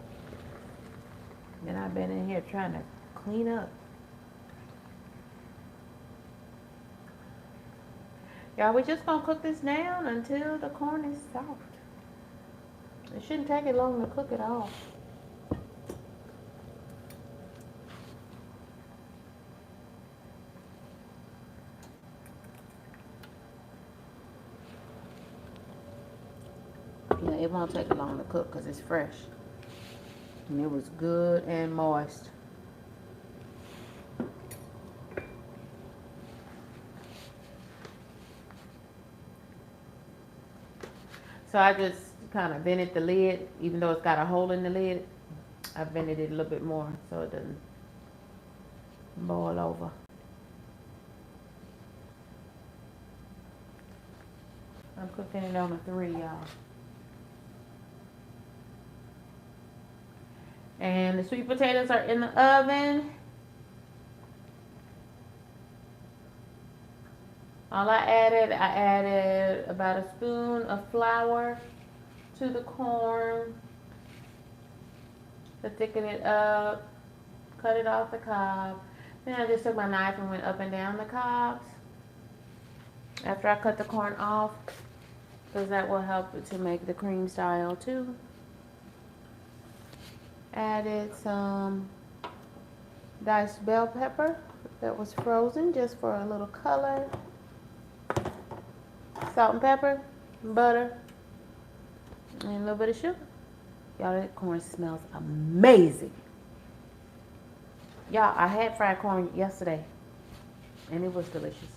And I've been in here trying to clean up. Y'all, we just gonna cook this down until the corn is soft. It shouldn't take it long to cook it all. Yeah, it won't take it long to cook because it's fresh. And it was good and moist. So I just kind of vented the lid, even though it's got a hole in the lid. I vented it a little bit more so it doesn't boil over. I'm cooking it on a 3, y'all. And the sweet potatoes are in the oven. All I added about a spoon of flour to the corn to thicken it up, cut it off the cob. Then I just took my knife and went up and down the cobs after I cut the corn off, because that will help it to make the cream style too. Added some diced bell pepper that was frozen just for a little color. Salt and pepper, butter, and a little bit of sugar. Y'all, that corn smells amazing. Y'all, I had fried corn yesterday, and it was delicious.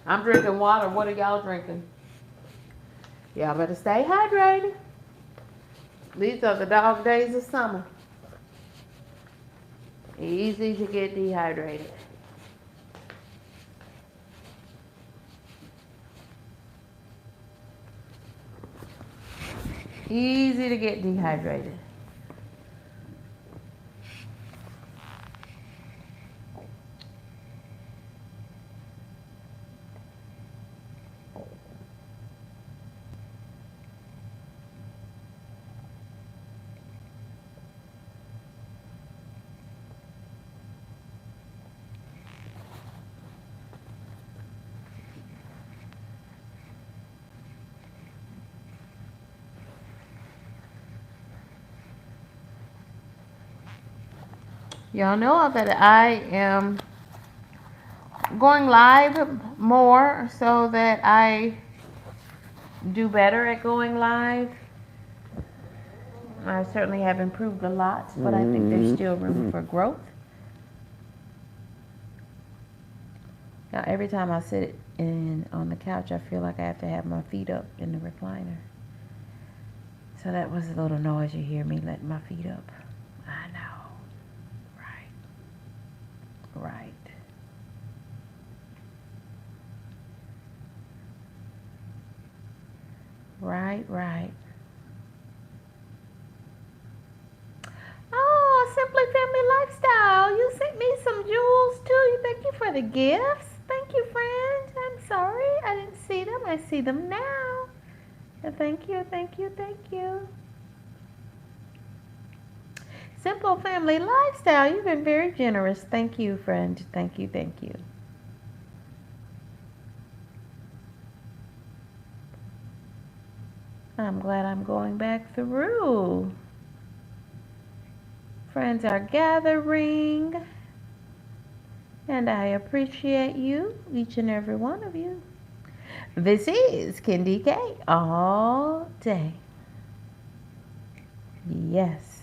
I'm drinking water. What are y'all drinking? Y'all better stay hydrated. These are the dog days of summer. Easy to get dehydrated. Easy to get dehydrated. Y'all know that I am going live more so that I do better at going live. I certainly have improved a lot, but I think there's still room for growth. Now, every time I sit on the couch, I feel like I have to have my feet up in the recliner. So that was a little noise you hear me letting my feet up. I know. Right. Right. Oh, the gifts. Thank you, friend. I'm sorry I didn't see them. I see them now. Thank you, thank you, thank you. Simple Family Lifestyle. You've been very generous. Thank you, friend. Thank you, thank you. I'm glad I'm going back through. Friends are gathering. And I appreciate you, each and every one of you. This is KendyK all day. Yes.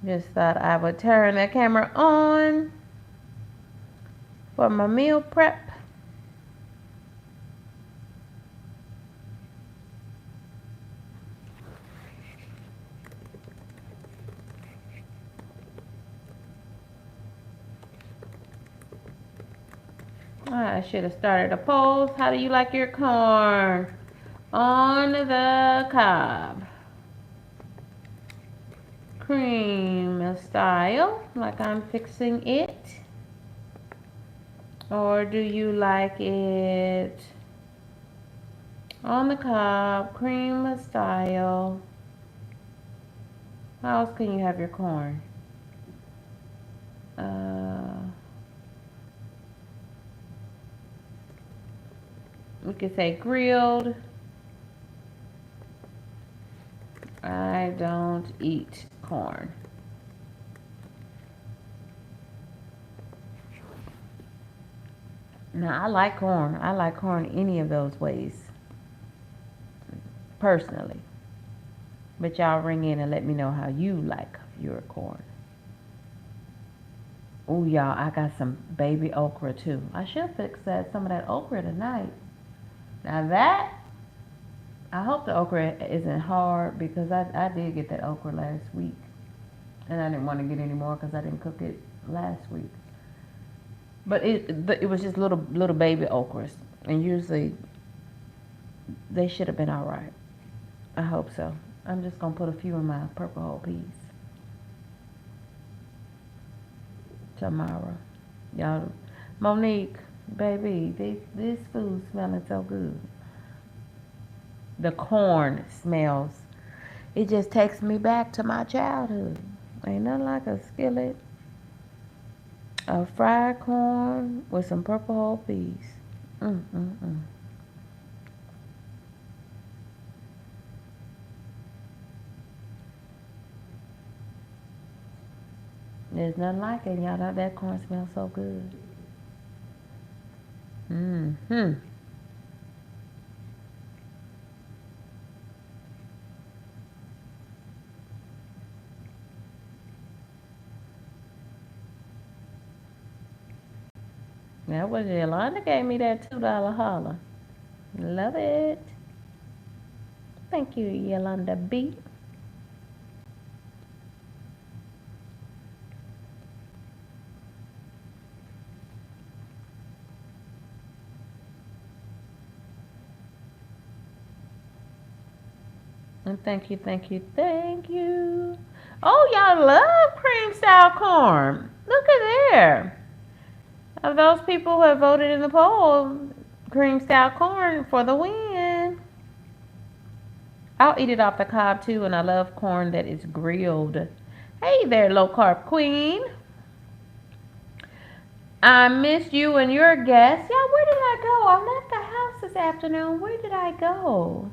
Just thought I would turn the camera on for my meal prep. I should have started a poll. How do you like your corn? On the cob. Cream style, like I'm fixing it. Or do you like it on the cob, cream style? How else can you have your corn? You could say grilled. I don't eat corn. Now, I like corn. I like corn any of those ways, personally. But y'all ring in and let me know how you like your corn. Oh, y'all, I got some baby okra, too. I should fix some of that okra tonight. Now that, I hope the okra isn't hard, because I did get that okra last week. And I didn't want to get any more because I didn't cook it last week. But it was just little baby okras. And usually, they should have been all right. I hope so. I'm just going to put a few in my purple whole peas tomorrow. Y'all, Monique, baby, this food smelling so good. The corn smells. It just takes me back to my childhood. Ain't nothing like a skillet of fried corn with some purple whole peas. There's nothing like it. Y'all know that corn smells so good. That was Yolanda gave me that $2 holler. Love it. Thank you, Yolanda B. And thank you, thank you, thank you. Oh, y'all love cream style corn. Look at there. Of those people who have voted in the poll, cream style corn for the win. I'll eat it off the cob too, and I love corn that is grilled. Hey there, low carb queen. I missed you and your guests. Yeah, where did I go? I left the house this afternoon. Where did I go?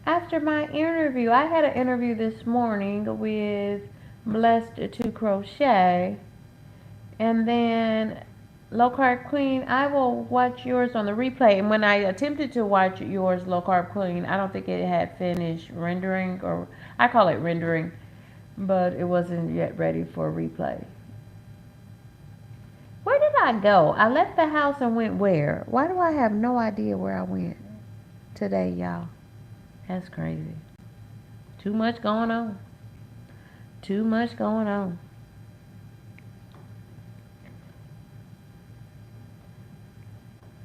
After my interview, I had an interview this morning with Blessed to Crochet. And then, Low Carb Queen, I will watch yours on the replay. And when I attempted to watch yours, Low Carb Queen, I don't think it had finished rendering, or I call it rendering, but it wasn't yet ready for a replay. Where did I go? I left the house and went where? Why do I have no idea where I went today, y'all? That's crazy. Too much going on. Too much going on.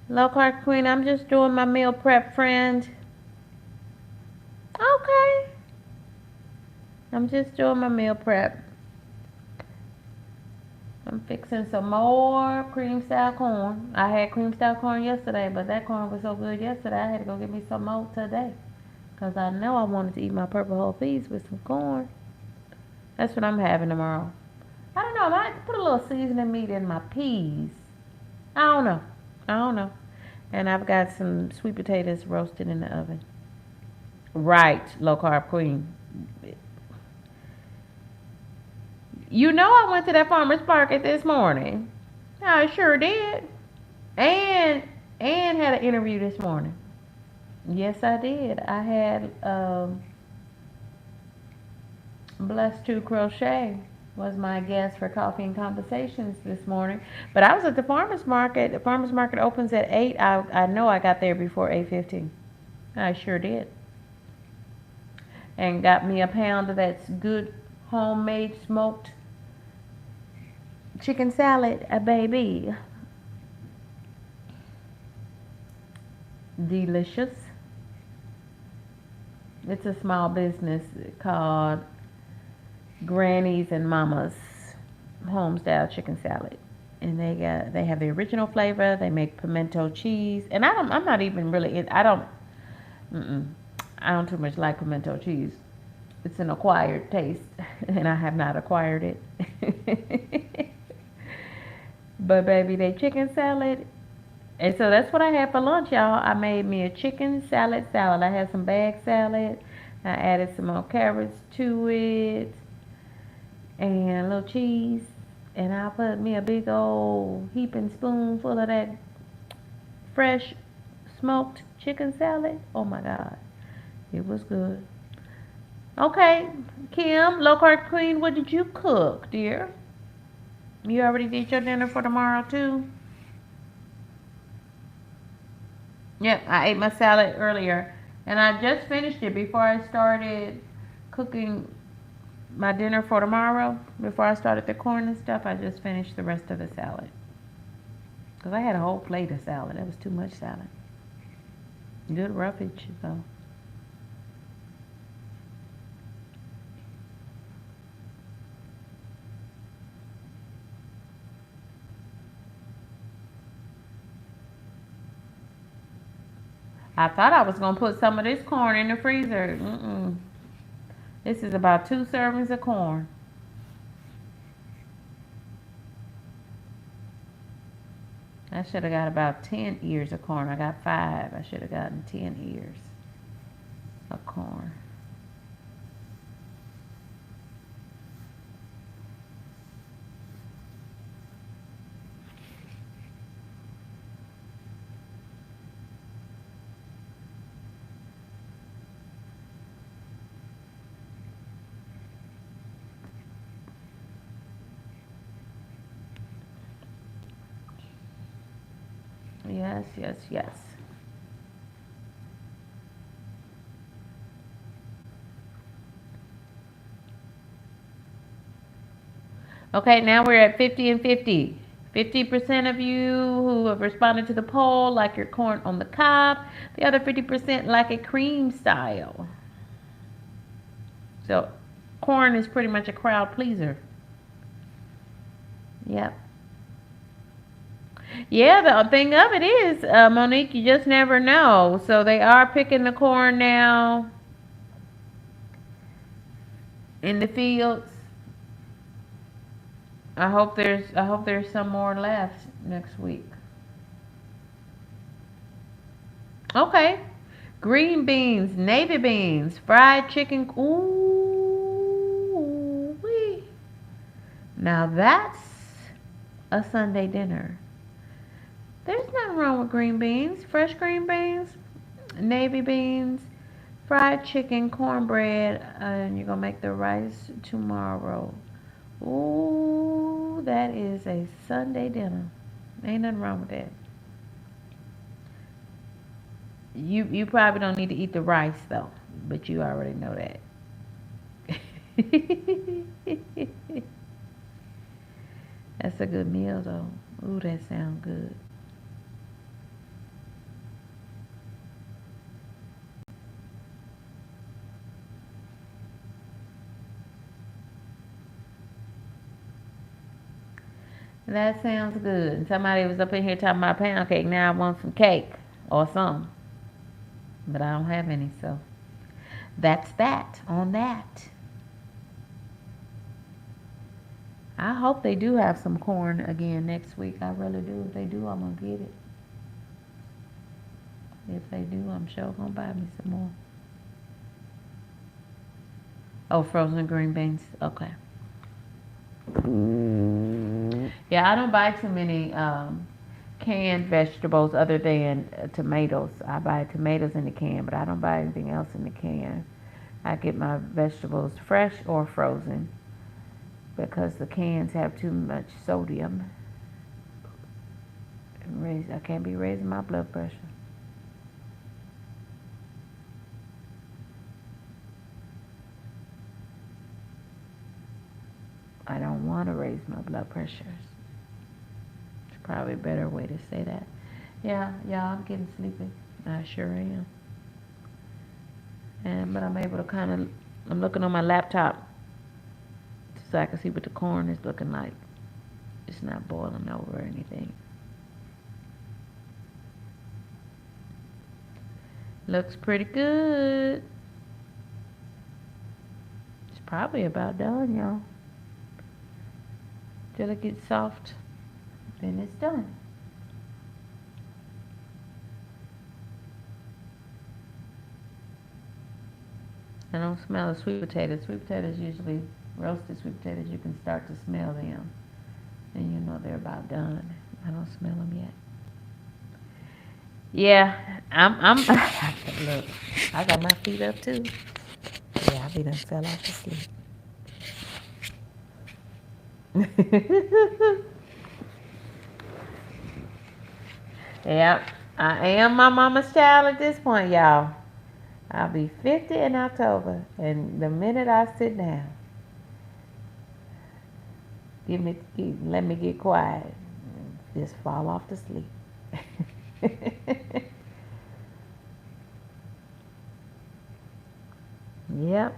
Low Carb Queen, I'm just doing my meal prep, friend. Okay. I'm just doing my meal prep. fixing some more cream style corn. I had cream style corn yesterday, but that corn was so good yesterday, I had to go get me some more today. Because I know I wanted to eat my purple whole peas with some corn. That's what I'm having tomorrow. I don't know. I might put a little seasoning meat in my peas. I don't know. I don't know. And I've got some sweet potatoes roasted in the oven. Right, low carb queen. You know I went to that farmer's market this morning. I sure did. And had an interview this morning. Yes, I did. I had Blessed to Crochet was my guest for Coffee and Conversations this morning. But I was at the farmer's market. The farmer's market opens at 8. I know I got there before 8:15. I sure did. And got me a pound of that good homemade smoked chicken salad, baby. Delicious. It's a small business called Granny's and Mama's home style chicken salad. And they have the original flavor. They make pimento cheese. And I'm not even really I don't too much like pimento cheese. It's an acquired taste, and I have not acquired it. But baby, they chicken salad. And so that's what I had for lunch, y'all. I made me a chicken salad. I had some bag salad. I added some more carrots to it and a little cheese. And I put me a big old heaping spoonful of that fresh smoked chicken salad. Oh my God. It was good. Okay, Kim, low carb queen, what did you cook, dear? You already did your dinner for tomorrow too? Yep, I ate my salad earlier. And I just finished it before I started cooking my dinner for tomorrow. Before I started the corn and stuff, I just finished the rest of the salad. Because I had a whole plate of salad. That was too much salad. Good roughage, though. I thought I was going to put some of this corn in the freezer. This is about 2 servings of corn. I should have got about 10 ears of corn. I got 5. I should have gotten 10 ears of corn. Yes, yes, yes. Okay, now we're at 50 and 50. 50% of you who have responded to the poll like your corn on the cob. The other 50% like a cream style. So corn is pretty much a crowd pleaser. Yep. Yeah, the thing of it is, Monique, you just never know. So they are picking the corn now in the fields. I hope there's some more left next week. Okay. Green beans, navy beans, fried chicken. Ooh wee. Now that's a Sunday dinner. There's nothing wrong with green beans. Fresh green beans, navy beans, fried chicken, cornbread, and you're gonna make the rice tomorrow. Ooh, that is a Sunday dinner. Ain't nothing wrong with that. You probably don't need to eat the rice though, but you already know that. That's a good meal though. Ooh, that sounds good. That sounds good. Somebody was up in here talking about pound cake. Now I want some cake or some. But I don't have any, so that's that on that. I hope they do have some corn again next week. I really do. If they do, I'm going to get it. If they do, I'm sure going to buy me some more. Oh, frozen green beans. Okay. Yeah, I don't buy too many canned vegetables other than tomatoes. I buy tomatoes in the can, but I don't buy anything else in the can. I get my vegetables fresh or frozen because the cans have too much sodium. I can't be raising my blood pressure. I don't want to raise my blood pressure. It's probably a better way to say that. Yeah, I'm getting sleepy. I sure am. But I'm able to I'm looking on my laptop so I can see what the corn is looking like. It's not boiling over or anything. Looks pretty good. It's probably about done, y'all. Till it gets soft, then it's done. I don't smell the sweet potatoes. Sweet potatoes usually, roasted sweet potatoes, you can start to smell them. And you know they're about done. I don't smell them yet. Yeah, I'm look, I got my feet up too. Yeah, I be done fell off to sleep. Yep, I am my mama's child at this point, y'all. I'll be 50 in October, and the minute I sit down, let me get quiet, and just fall off to sleep. Yep.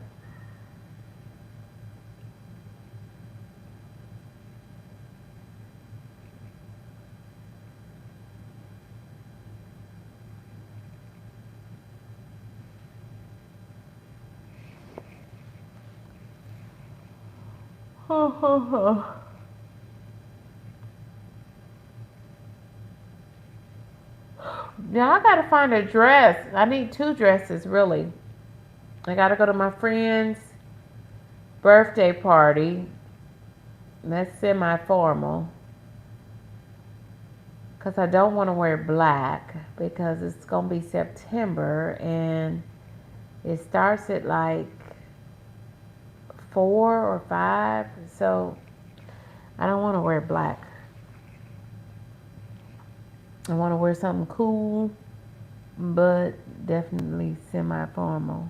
Yeah, I gotta find a dress. I need 2 dresses, really. I gotta go to my friend's birthday party. That's semi-formal. Because I don't want to wear black because it's going to be September and it starts at like 4 or 5. So I don't want to wear black. I want to wear something cool, but definitely semi-formal.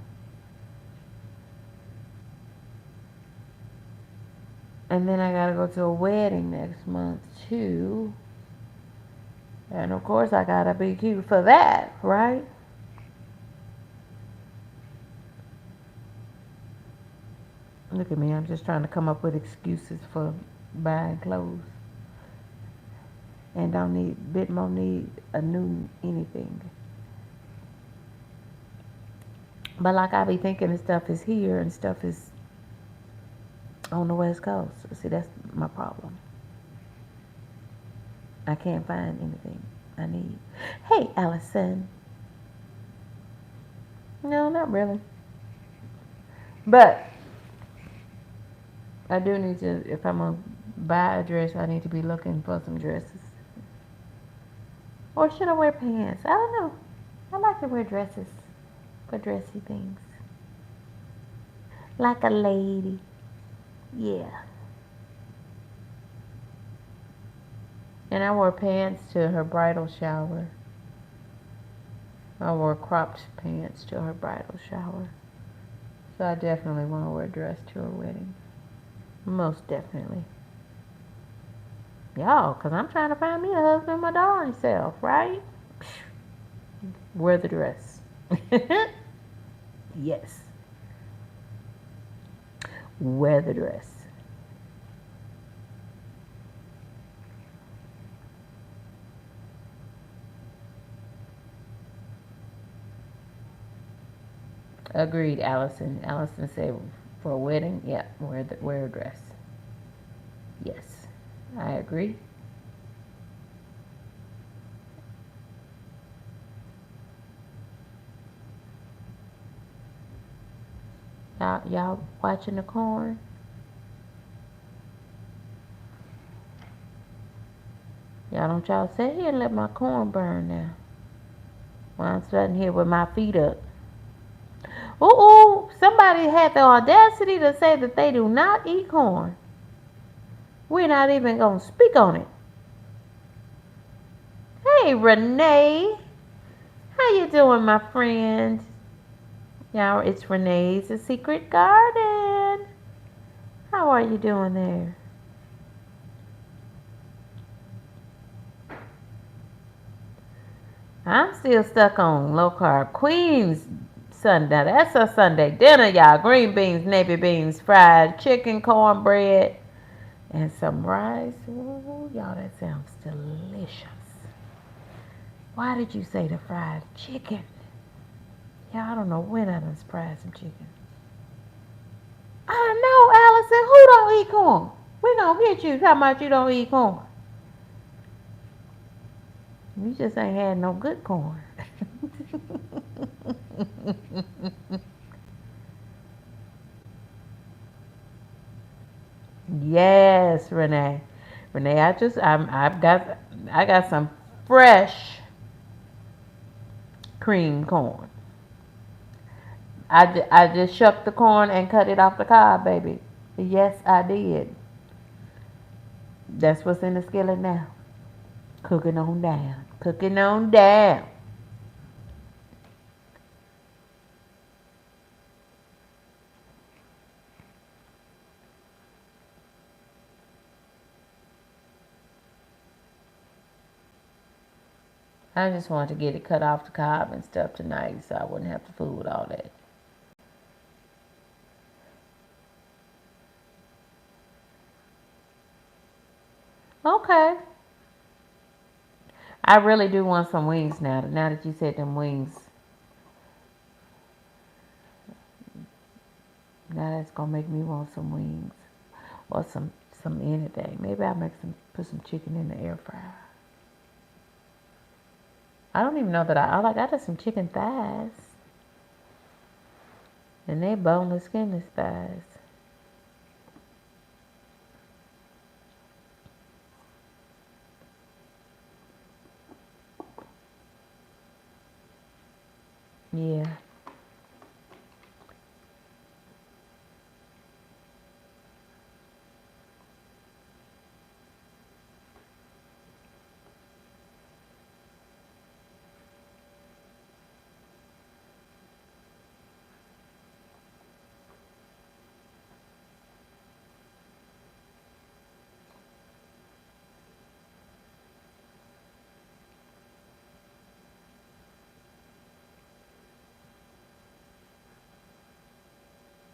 And then I got to go to a wedding next month too. And of course I got to be cute for that, right? Look at me, I'm just trying to come up with excuses for buying clothes. And don't need a new anything. But like I be thinking the stuff is here and stuff is on the West Coast. See, that's my problem. I can't find anything I need. Hey, Allison. No, not really. But I do need to, if I'm going to buy a dress, I need to be looking for some dresses. Or should I wear pants? I don't know. I like to wear dresses for dressy things. Like a lady. Yeah. And I wore pants to her bridal shower. I wore cropped pants to her bridal shower. So I definitely want to wear a dress to her wedding. Most definitely. Y'all, because I'm trying to find me a husband my darn self, right? Wear the dress. Yes. Wear the dress. Agreed, Allison. Allison said for a wedding, yeah, wear a dress. Yes, I agree. Y'all watching the corn? Y'all sit here and let my corn burn now. While I'm sitting here with my feet up. Ooh, somebody had the audacity to say that they do not eat corn. We're not even going to speak on it. Hey, Renee. How you doing, my friend? Y'all, it's Renee's A Secret Garden. How are you doing there? I'm still stuck on low carb Queens Sunday. That's a Sunday dinner, y'all. Green beans, navy beans, fried chicken, cornbread, and some rice. Ooh, y'all, that sounds delicious. Why did you say the fried chicken? Yeah, I don't know when I done fried some chicken. I know, Allison. Who don't eat corn? We gonna get you talking about you don't eat corn. You just ain't had no good corn. Yes, Renee. Renee, I got some fresh cream corn. I just shucked the corn and cut it off the cob, baby. Yes, I did. That's what's in the skillet now. Cooking on down. Cooking on down. I just wanted to get it cut off the cob and stuff tonight so I wouldn't have to fool with all that. Okay. I really do want some wings now. Now that you said them wings, now that's gonna make me want some wings or some anything. Maybe I'll put some chicken in the air fryer. I don't even know that all I got is some chicken thighs, and they boneless, skinless thighs. Yeah.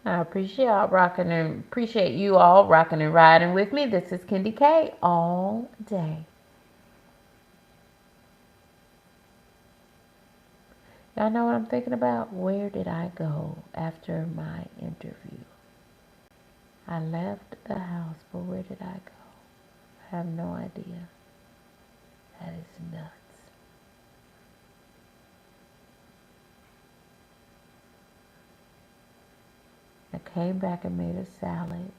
I appreciate you all rocking and riding with me. This is Kendi K all day. Y'all know what I'm thinking about? Where did I go after my interview? I left the house, but where did I go? I have no idea. That is nuts. I came back and made a salad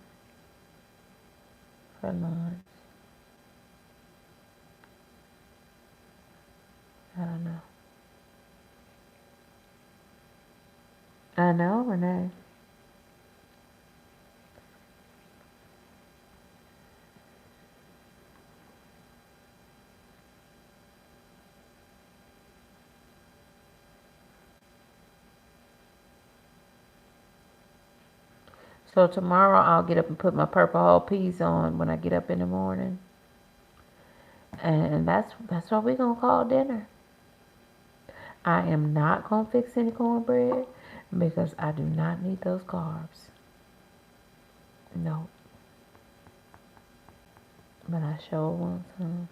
for lunch. I don't know. I know, Renee. So tomorrow I'll get up and put my purple whole peas on when I get up in the morning. And that's what we're gonna call dinner. I am not gonna fix any cornbread because I do not need those carbs. No. But I sure want some.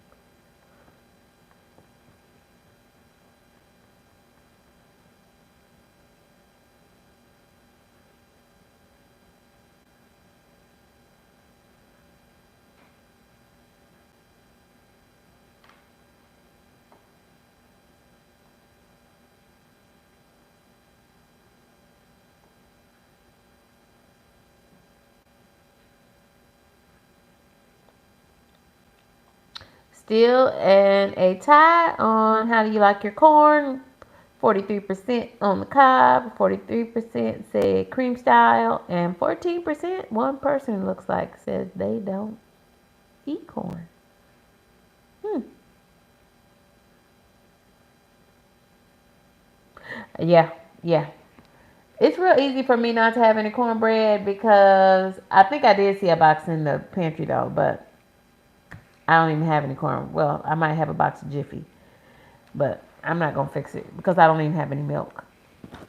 Still and a tie on how do you like your corn. 43% on the cob, 43% said cream style, and 14%, one person looks like, says they don't eat corn. Yeah, yeah. It's real easy for me not to have any cornbread because I think I did see a box in the pantry though, but I don't even have any corn. Well, I might have a box of Jiffy, but I'm not gonna fix it because I don't even have any milk.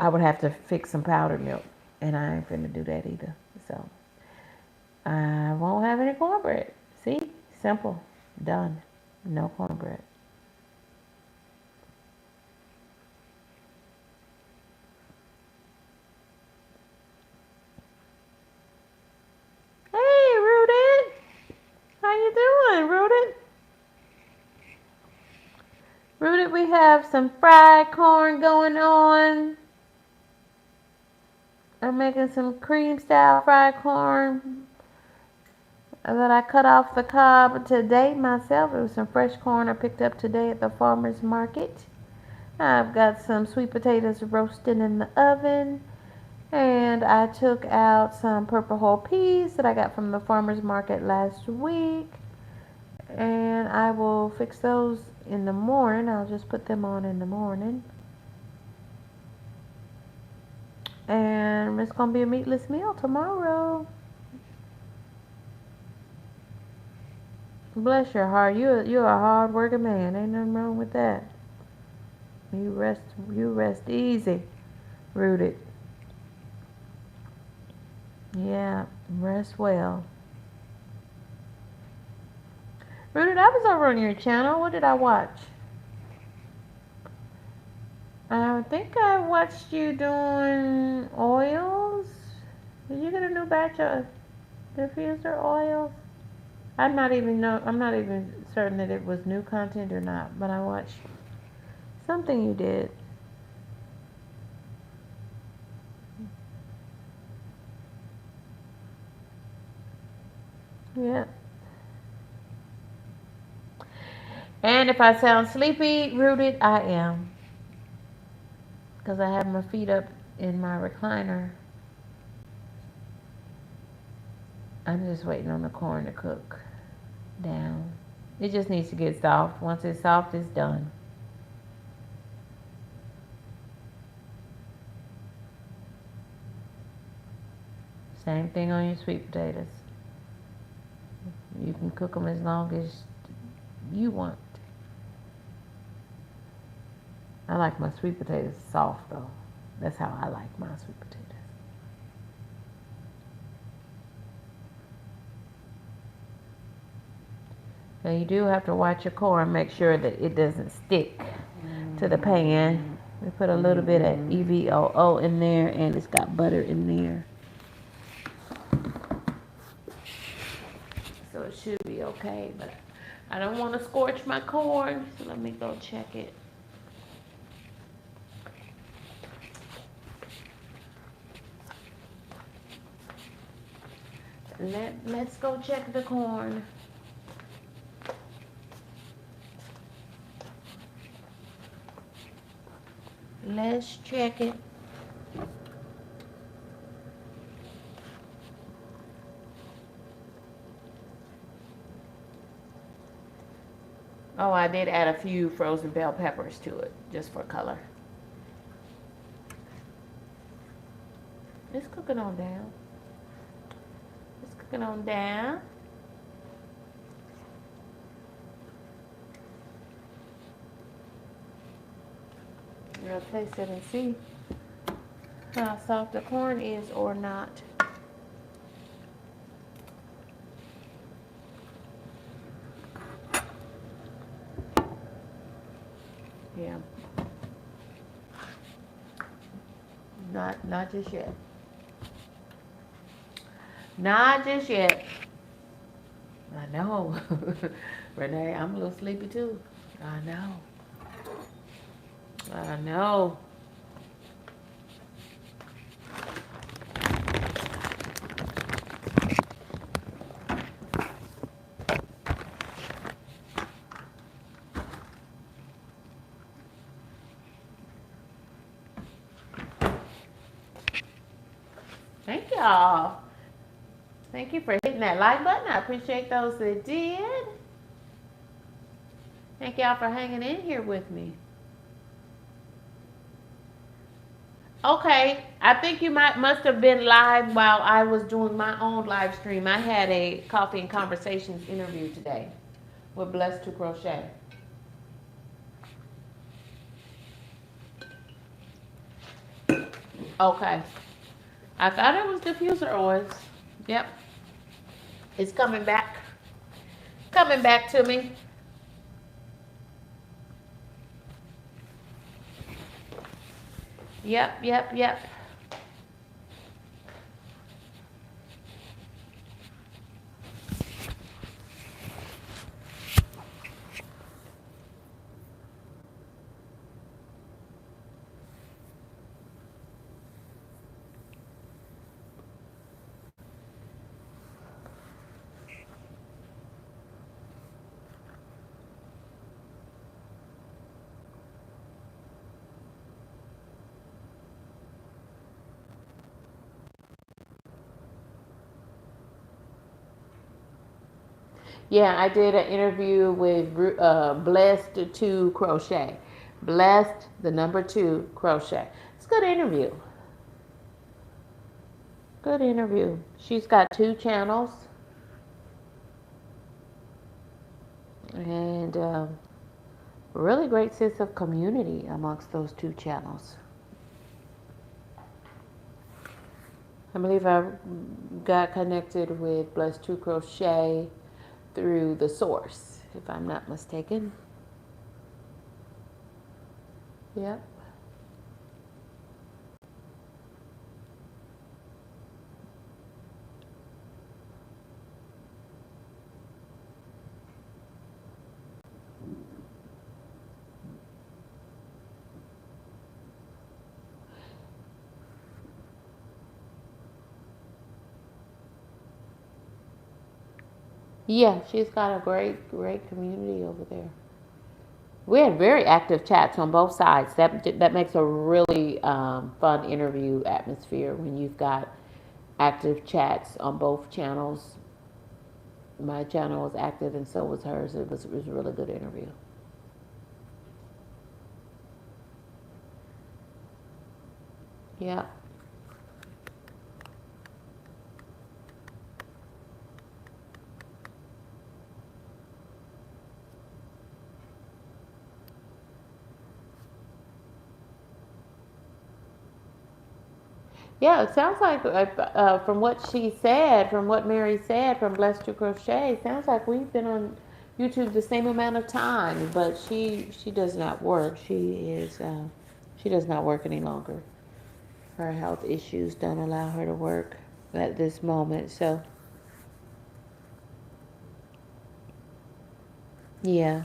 I would have to fix some powdered milk, and I ain't finna do that either. So I won't have any cornbread. See? Simple. Done. No cornbread. Hey, Rooted. How you doing, Rooted? Rooted, we have some fried corn going on. I'm making some cream style fried corn that I cut off the cob today myself. It was some fresh corn I picked up today at the farmer's market. I've got some sweet potatoes roasting in the oven. And I took out some purple whole peas that I got from the farmer's market last week. And I will fix those in the morning. I'll just put them on in the morning. And it's going to be a meatless meal tomorrow. Bless your heart. You're a hard working man. Ain't nothing wrong with that. You rest easy, Rooted. Yeah, rest well. Rooted, I was over on your channel. What did I watch? I think I watched you doing oils. Did you get a new batch of diffuser oils? I'm not even certain that it was new content or not, but I watched something you did. Yeah. And if I sound sleepy, Rooted, I am. Because I have my feet up in my recliner. I'm just waiting on the corn to cook down. It just needs to get soft. Once it's soft, it's done. Same thing on your sweet potatoes. You can cook them as long as you want. I like my sweet potatoes soft though. That's how I like my sweet potatoes. Now you do have to watch your corn, make sure that it doesn't stick to the pan. We put a little bit of EVOO in there, and it's got butter in there. So it should be okay, but I don't want to scorch my corn, so let me go check it. Let's go check the corn. Let's check it. Oh, I did add a few frozen bell peppers to it, just for color. It's cooking on down. It's cooking on down. We'll taste it and see how soft the corn is or not. Yeah. Not just yet. Not just yet. I know. Renee, I'm a little sleepy too. I know. I know. Thank y'all. Thank you for hitting that like button. I appreciate those that did. Thank y'all for hanging in here with me. Okay, I think you must have been live while I was doing my own live stream. I had a Coffee and Conversations interview today with Blessed to Crochet. Okay, I thought it was diffuser oils. Yep, it's coming back to me. Yep, yep, yep. Yeah, I did an interview with Blessed to Crochet. Blessed, the number 2 crochet. It's a good interview. Good interview. She's got 2 channels, and really great sense of community amongst those 2 channels. I believe I got connected with Blessed to Crochet through the source, if I'm not mistaken. Yep. Yeah, she's got a great, great community over there. We had very active chats on both sides. That makes a really fun interview atmosphere when you've got active chats on both channels. My channel was active, and so was hers. It was a really good interview. Yeah. Yeah, it sounds like from what she said, from what Mary said, from Blessed to Crochet, it sounds like we've been on YouTube the same amount of time, but she does not work. She does not work any longer. Her health issues don't allow her to work at this moment. So yeah.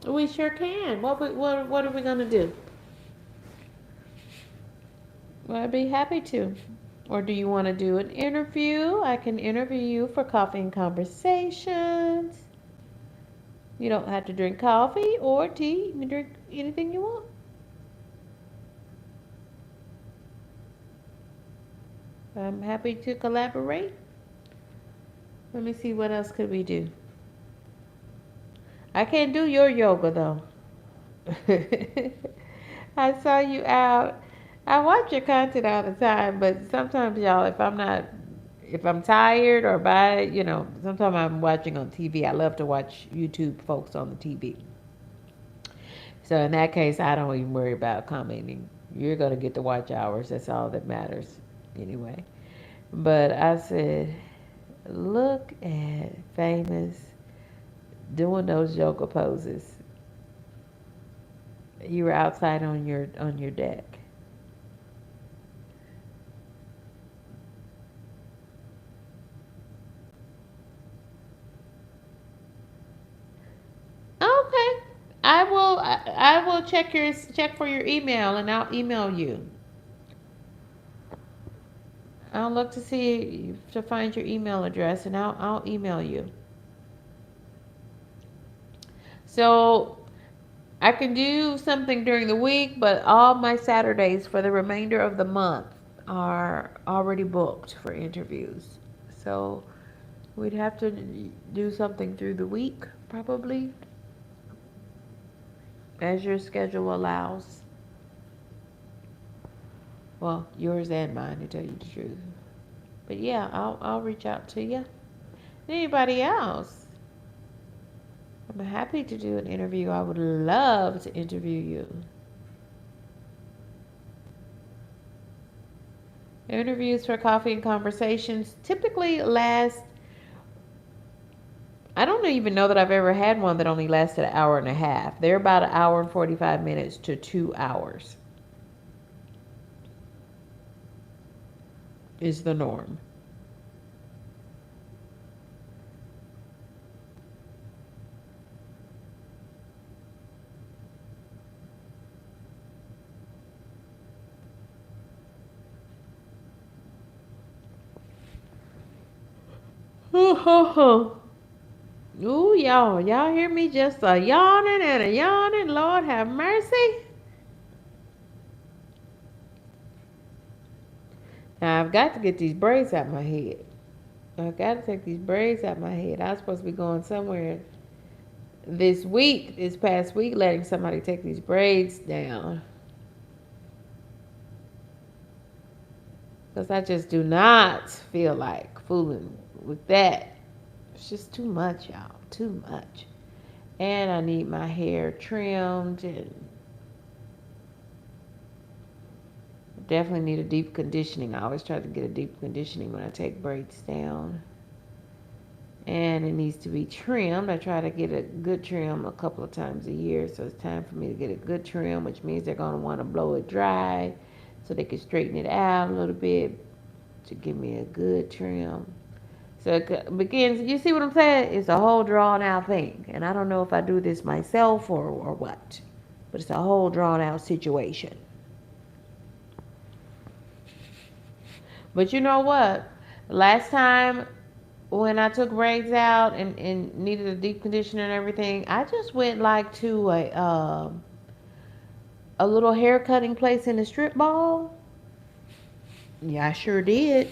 We sure can. What are we gonna do? Well, I'd be happy to. Or do you want to do an interview? I can interview you for Coffee and Conversations. You don't have to drink coffee or tea. You can drink anything you want. I'm happy to collaborate. Let me see, what else could we do? I can't do your yoga though. I saw you out. I watch your content all the time, but sometimes, y'all, if I'm tired or sometimes I'm watching on TV. I love to watch YouTube folks on the TV. So in that case, I don't even worry about commenting. You're going to get the watch hours. That's all that matters anyway. But I said, look at Famous doing those yoga poses. You were outside on your deck. Okay. I will check for your email and I'll email you. I'll look to see to find your email address and I'll email you. So I can do something during the week, but all my Saturdays for the remainder of the month are already booked for interviews. So we'd have to do something through the week, probably, as your schedule allows. Well, yours and mine, to tell you the truth. But yeah, I'll reach out to you. Anybody else? I'm happy to do an interview. I would love to interview you. Interviews for coffee and conversations typically last. I don't even know that I've ever had one that only lasted an hour and a half. They're about an hour and 45 minutes to 2 hours is the norm. Ooh, y'all hear me just a yawning and a yawning. Lord have mercy. Now I've got to get these braids out my head. I've got to take these braids out my head. I was supposed to be going somewhere this past week, letting somebody take these braids down. Because I just do not feel like fooling with that. It's just too much, y'all. Too much. And I need my hair trimmed and definitely need a deep conditioning. I always try to get a deep conditioning when I take braids down. And it needs to be trimmed. I try to get a good trim a couple of times a year. So it's time for me to get a good trim, which means they're going to want to blow it dry so they can straighten it out a little bit to give me a good trim. So it begins, you see what I'm saying? It's a whole drawn out thing. And I don't know if I do this myself or what, but it's a whole drawn out situation. But you know what? Last time when I took braids out and needed a deep conditioner and everything, I just went like to a little hair cutting place in the strip mall. Yeah, I sure did.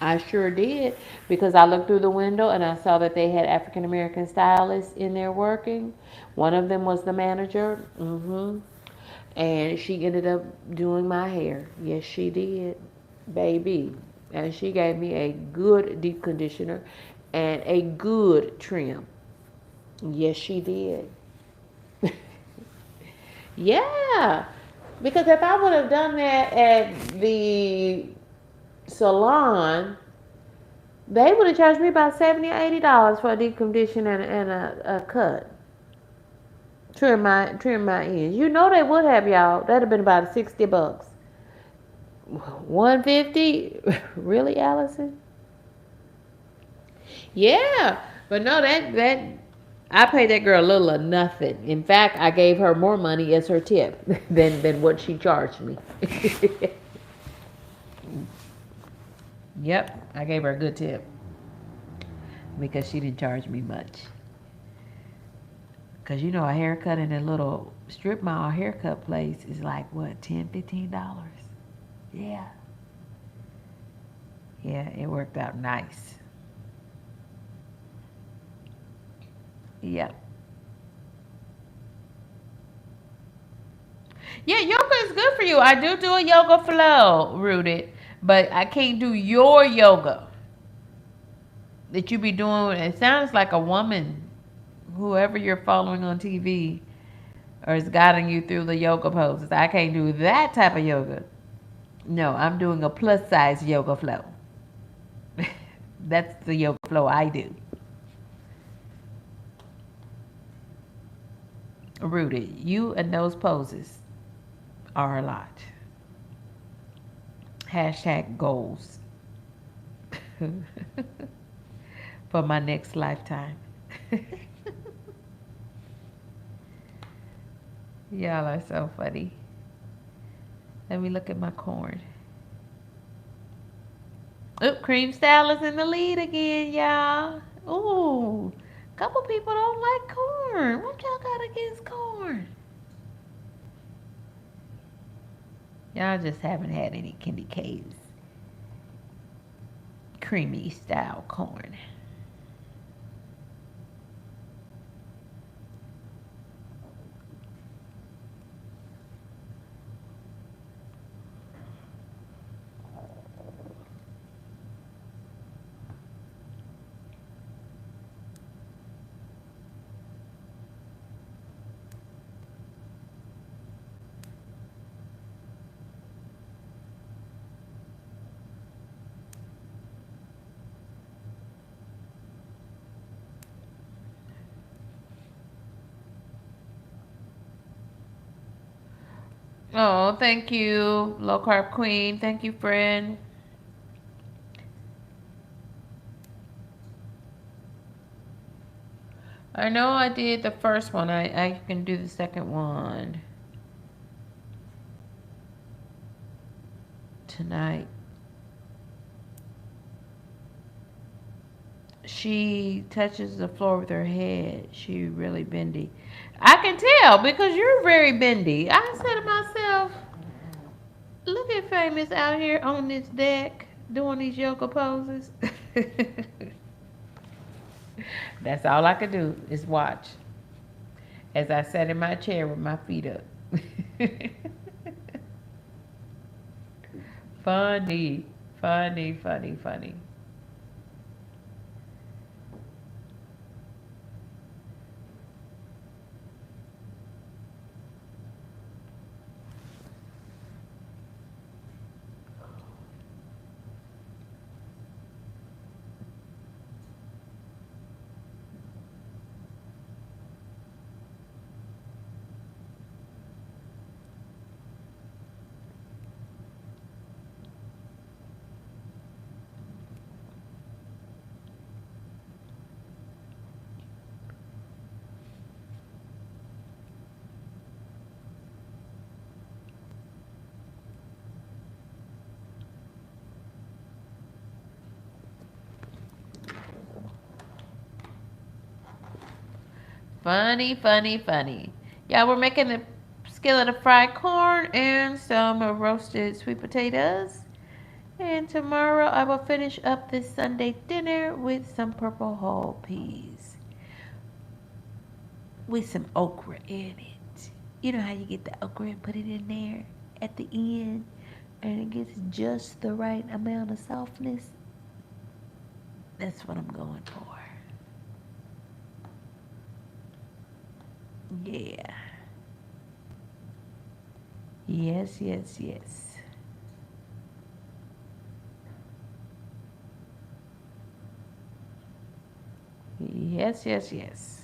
I sure did because I looked through the window and I saw that they had African American stylists in there working. One of them was the manager, and she ended up doing my hair. Yes, she did, baby. And she gave me a good deep conditioner and a good trim. Yes, she did. Yeah, because if I would have done that at the salon, they would have charged me about $70 or $80 for a deep condition and a cut. Trim my ends. You know they would have, y'all. That'd have been about $60. 150? Really, Allison? Yeah. But no, that I paid that girl a little or nothing. In fact, I gave her more money as her tip than what she charged me. Yep, I gave her a good tip because she didn't charge me much. Because you know, a haircut in a little strip mall haircut place is like, what, $10, $15? Yeah. Yeah, it worked out nice. Yep. Yeah, yoga is good for you. I do a yoga flow, Rooted, but I can't do your yoga that you be doing. It sounds like a woman, whoever you're following on TV, or is guiding you through the yoga poses. I can't do that type of yoga. No, I'm doing a plus size yoga flow. That's the yoga flow I do. Rooted. You and those poses are a lot. Hashtag goals for my next lifetime. Y'all are so funny. Let me look at my corn. Oop, cream style is in the lead again, y'all. Ooh, couple people don't like corn. What y'all got against corn? Y'all just haven't had any KendyK's creamy style corn. Oh, thank you, low carb queen. Thank you, friend. I know I did the first one. I can do the second one tonight. She touches the floor with her head. She really bendy. I can tell because you're very bendy. I said to myself, look at Famous out here on this deck doing these yoga poses. That's all I could do is watch as I sat in my chair with my feet up. Funny, funny, funny, funny. Funny, funny, funny. Yeah, we're making a skillet of fried corn and some roasted sweet potatoes. And tomorrow I will finish up this Sunday dinner with some purple whole peas with some okra in it. You know how you get the okra and put it in there at the end and it gets just the right amount of softness? That's what I'm going for. Yeah. Yes, yes, yes. Yes, yes, yes.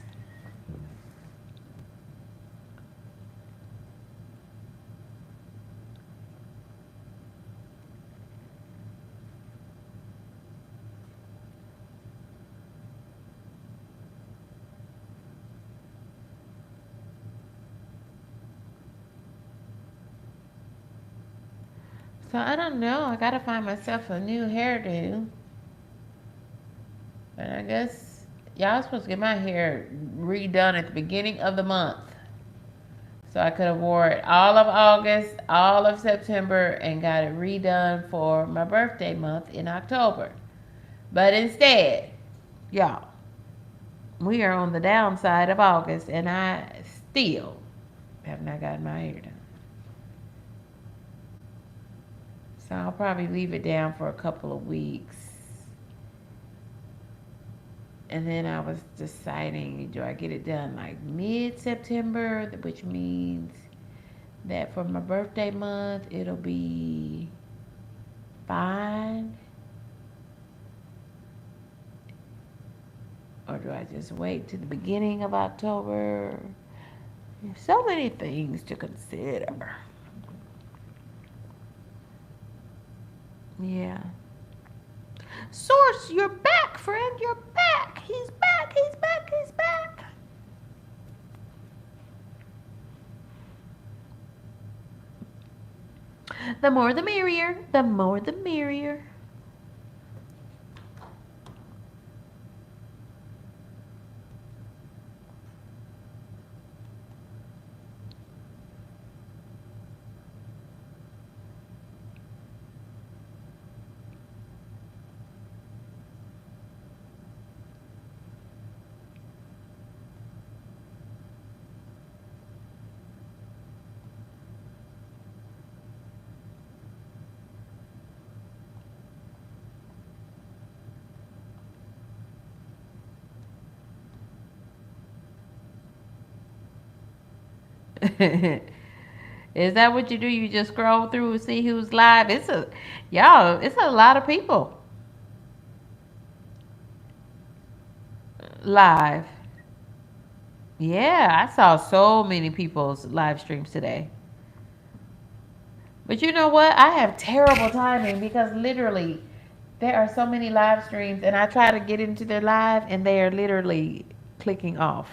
So I don't know. I gotta find myself a new hairdo. And I guess y'all supposed to get my hair redone at the beginning of the month. So I could have wore it all of August, all of September, and got it redone for my birthday month in October. But instead, y'all, we are on the downside of August, and I still have not gotten my hair done. So I'll probably leave it down for a couple of weeks. And then I was deciding, do I get it done like mid-September, which means that for my birthday month, it'll be fine. Or do I just wait to the beginning of October? So many things to consider. Yeah. Source, you're back, friend. You're back. He's back. He's back. He's back. The more the merrier. The more the merrier. Is that what you do? You just scroll through and see who's live? It's a lot of people live. Yeah, I saw so many people's live streams today. But you know what? I have terrible timing because literally there are so many live streams and I try to get into their live and they are literally clicking off,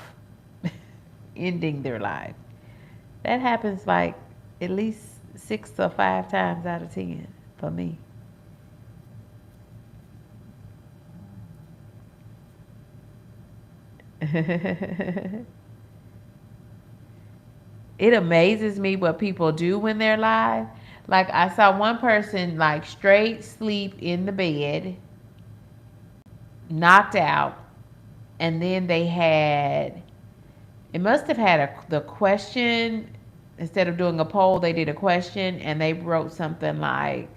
ending their live. That happens like at least 6 or 5 times out of 10 for me. It amazes me what people do when they're live. Like I saw one person like straight sleep in the bed, knocked out, and then they had it must have had the question instead of doing a poll, they did a question and they wrote something like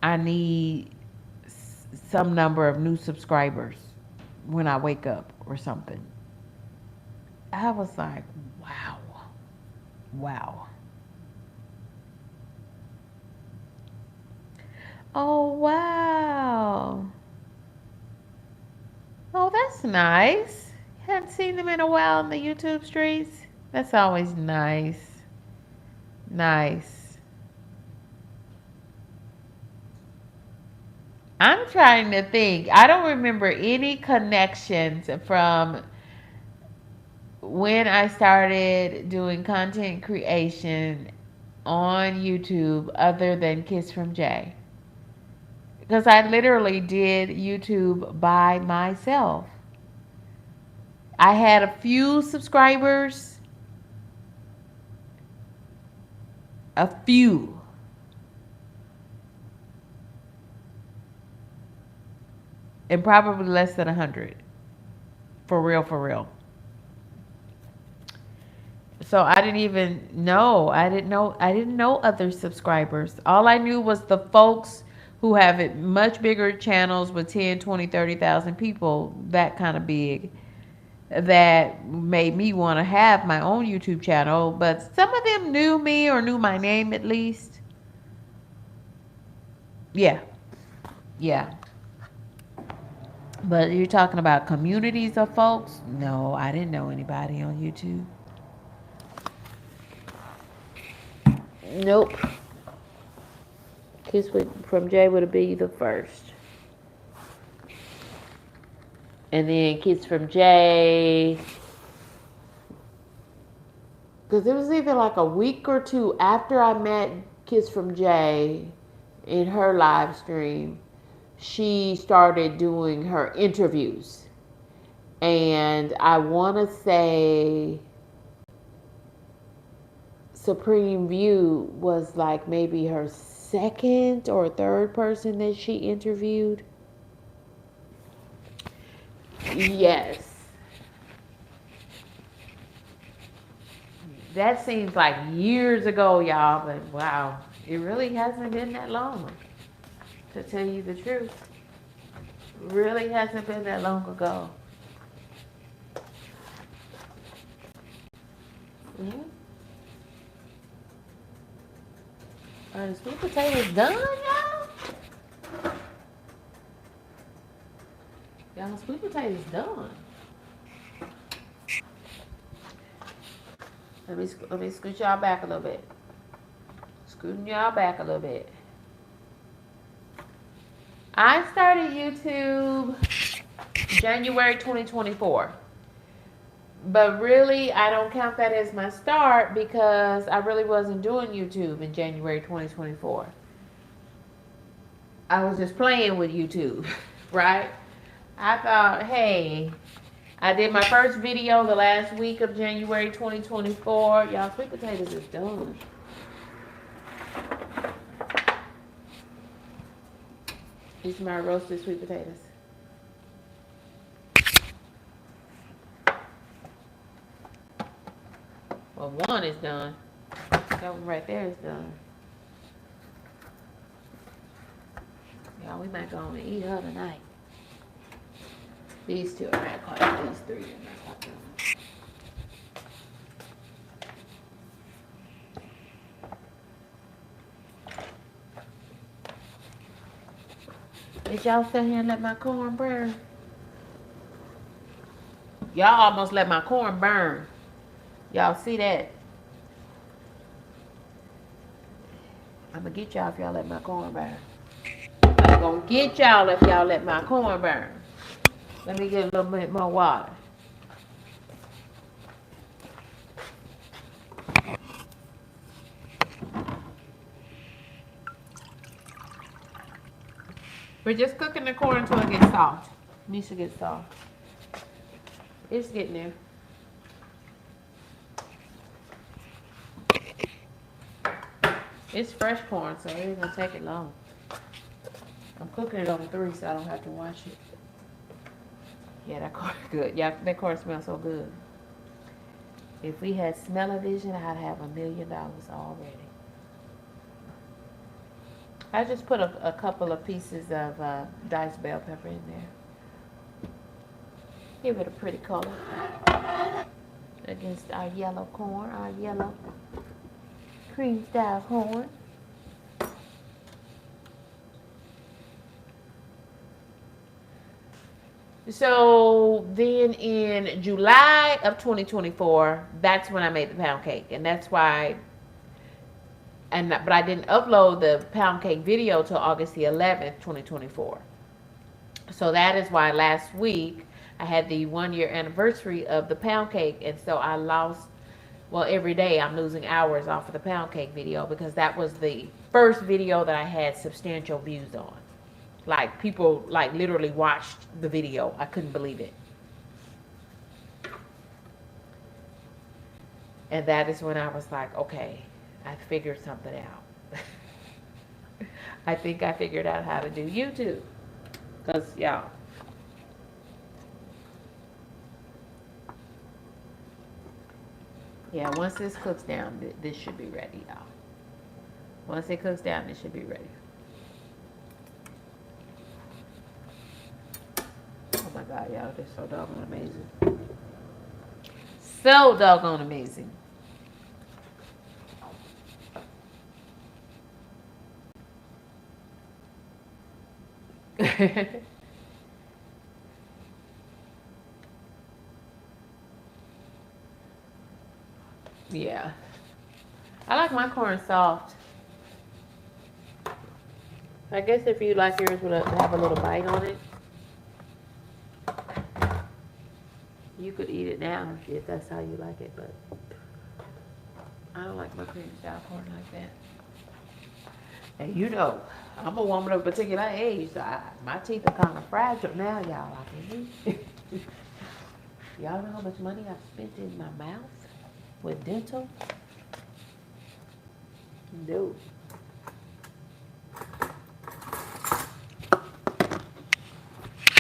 I need some number of new subscribers when I wake up or something. I was like, wow. Wow. Oh, wow. Oh, that's nice. Hadn't seen them in a while in the YouTube streets. That's always nice. Nice. I'm trying to think. I don't remember any connections from when I started doing content creation on YouTube other than Kiss from Jay. Because I literally did YouTube by myself. I had a few subscribers, a few. And probably less than 100. For real, for real. So I didn't even know. I didn't know other subscribers. All I knew was the folks who have it much bigger channels with 10, 20, 30,000 people, that kind of big, that made me want to have my own YouTube channel. But some of them knew me or knew my name at least. Yeah. Yeah. But you're talking about communities of folks? No, I didn't know anybody on YouTube. Nope. Kiss from Jay would be the first. And then Kiss from Jay. Because it was either like a week or two after I met Kiss from Jay in her live stream, she started doing her interviews. And I want to say Supreme View was like maybe her second or third person that she interviewed. Yes. That seems like years ago, y'all, but wow, it really hasn't been that long, to tell you the truth. Really hasn't been that long ago. Yeah. Are the sweet potatoes done, y'all? Y'all, sweet potatoes done. Let me scoot y'all back a little bit. Scooting y'all back a little bit. I started YouTube January 2024. But really, I don't count that as my start because I really wasn't doing YouTube in January 2024. I was just playing with YouTube, right? I thought, hey, I did my first video the last week of January 2024. Y'all, sweet potatoes is done. These are my roasted sweet potatoes. Well, one is done. That one right there is done. Y'all, we might go on and eat her tonight. These two are not quite. These three are not quite done. Did y'all sit here and let my corn burn? Y'all almost let my corn burn. Y'all see that? I'm gonna get y'all if y'all let my corn burn. I'm gonna get y'all if y'all let my corn burn. Let me get a little bit more water. We're just cooking the corn until it gets soft. It needs to get soft. It's getting there. It's fresh corn, so it ain't gonna take it long. I'm cooking it on 3 so I don't have to wash it. Yeah, that corn good. Yeah, that corn smells so good. If we had smell-o-vision, I'd have $1 million already. I just put a couple of pieces of diced bell pepper in there. Give it a pretty color against our yellow corn, our yellow cream style corn. So then in July of 2024, that's when I made the pound cake. And that's why, but I didn't upload the pound cake video till August the 11th, 2024. So that is why last week I had the 1-year anniversary of the pound cake. And so I lost, well, every day I'm losing hours off of the pound cake video because that was the first video that I had substantial views on. Like, people, like, literally watched the video. I couldn't believe it. And that is when I was like, okay, I figured something out. I think I figured out how to do YouTube. Because, y'all. Yeah, once this cooks down, this should be ready, y'all. Once it cooks down, it should be ready. Oh my God, y'all, this is so doggone amazing. So doggone amazing. Yeah. I like my corn soft. I guess if you like yours to have a little bite on it, you could eat it now if that's how you like it, but I don't like my cream style corn like that. And you know, I'm a woman of a particular age, so my teeth are kind of fragile now, y'all. I can y'all know how much money I've spent in my mouth with dental? No.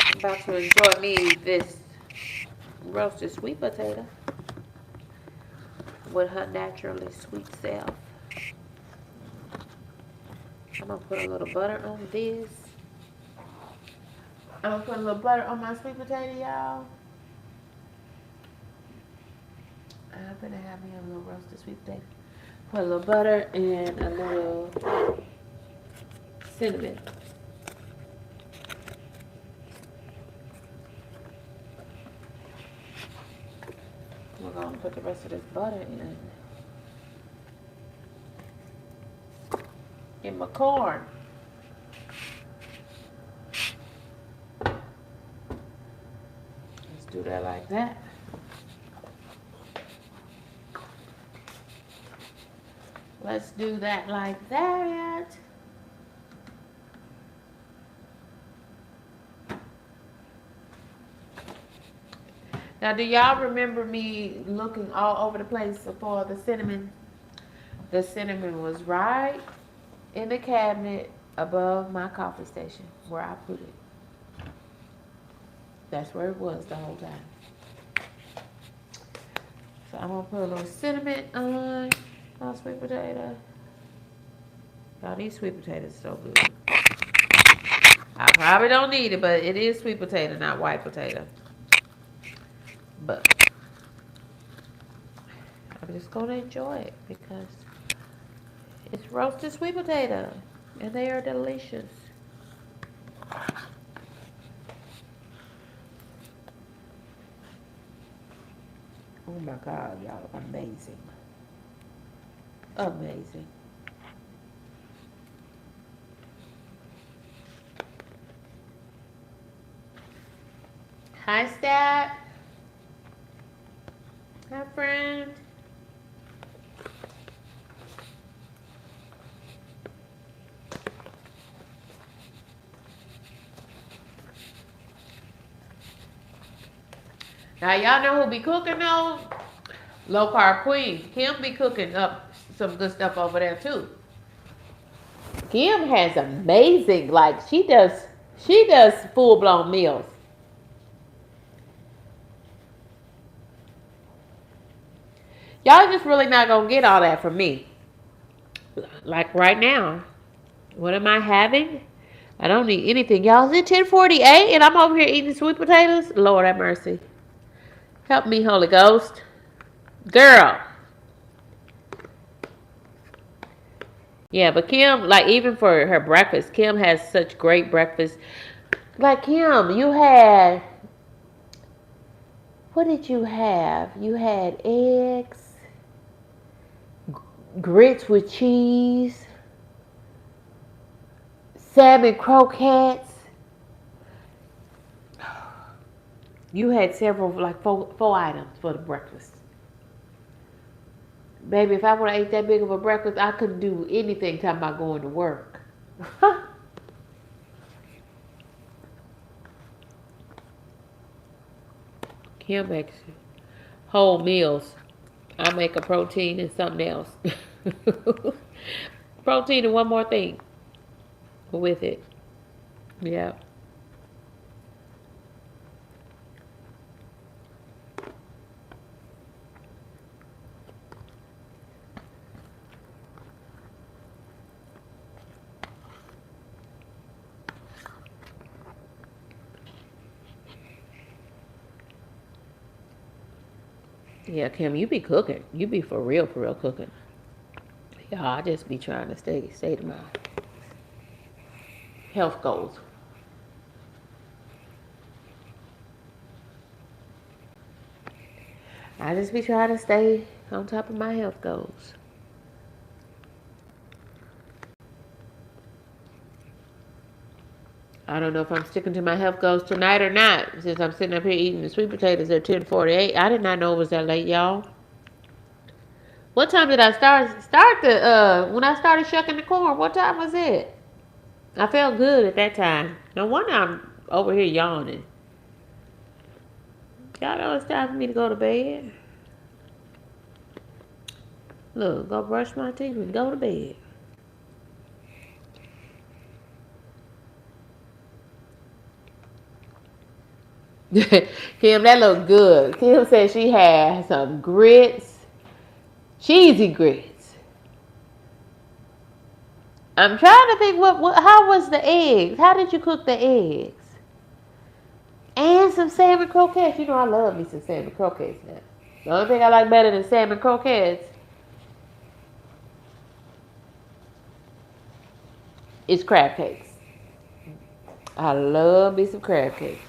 I'm about to enjoy me this roasted sweet potato with her naturally sweet self. I'm gonna put a little butter on this. I'm gonna put a little butter on my sweet potato, y'all. I'm gonna have me a little roasted sweet potato. Put a little butter and a little cinnamon. We're gonna put the rest of this butter in. Get my corn. Let's do that like that. Let's do that like that. Now, do y'all remember me looking all over the place for the cinnamon? The cinnamon was right in the cabinet above my coffee station where I put it. That's where it was the whole time. So I'm gonna put a little cinnamon on my sweet potato. Y'all, these sweet potatoes are so good. I probably don't need it, but it is sweet potato, not white potato. But I'm just gonna enjoy it because it's roasted sweet potato and they are delicious. Oh my God, y'all, amazing. Amazing. Hi, Stat. Hi, friend. Now, y'all know who be cooking though? Low Carb Queen. Kim be cooking up some good stuff over there too. Kim has amazing, like she does full blown meals. Y'all just really not gonna get all that from me. Like right now, what am I having? I don't need anything. Y'all, it's 10:48 and I'm over here eating sweet potatoes? Lord have mercy. Help me, Holy Ghost. Girl. Yeah, but Kim, like even for her breakfast, Kim has such great breakfast. Like Kim, you had, what did you have? You had eggs, grits with cheese, salmon croquettes. You had several, like four items for the breakfast. Baby, if I would have ate that big of a breakfast, I couldn't do anything talking about going to work. Kim makes whole meals. I make a protein and something else. Protein and one more thing with it. Yeah. Yeah, Kim, you be cooking. You be for real cooking. Yeah, I just be trying to stay to my health goals. I just be trying to stay on top of my health goals. I don't know if I'm sticking to my health goals tonight or not, since I'm sitting up here eating the sweet potatoes at 10:48. I did not know it was that late, y'all. What time did I start the when I started shucking the corn? What time was it? I felt good at that time. No wonder I'm over here yawning. Y'all know it's time for me to go to bed. Look, go brush my teeth and go to bed. Kim, that look good. Kim said she had some grits, cheesy grits. I'm trying to think how was the eggs? How did you cook the eggs? And some salmon croquettes. You know I love me some salmon croquettes now. The only thing I like better than salmon croquettes is crab cakes. I love me some crab cakes.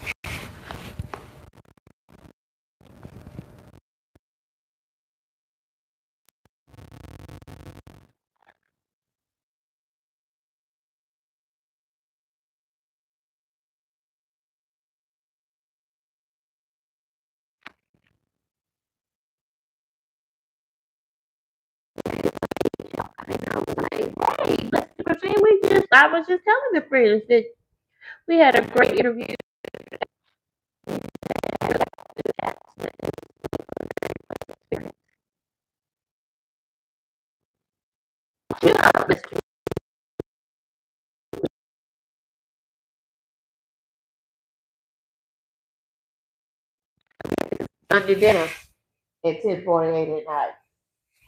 And I was like, hey, let's do a thing. I was just telling the friends that we had a great interview. Under dinner at 10:48 at night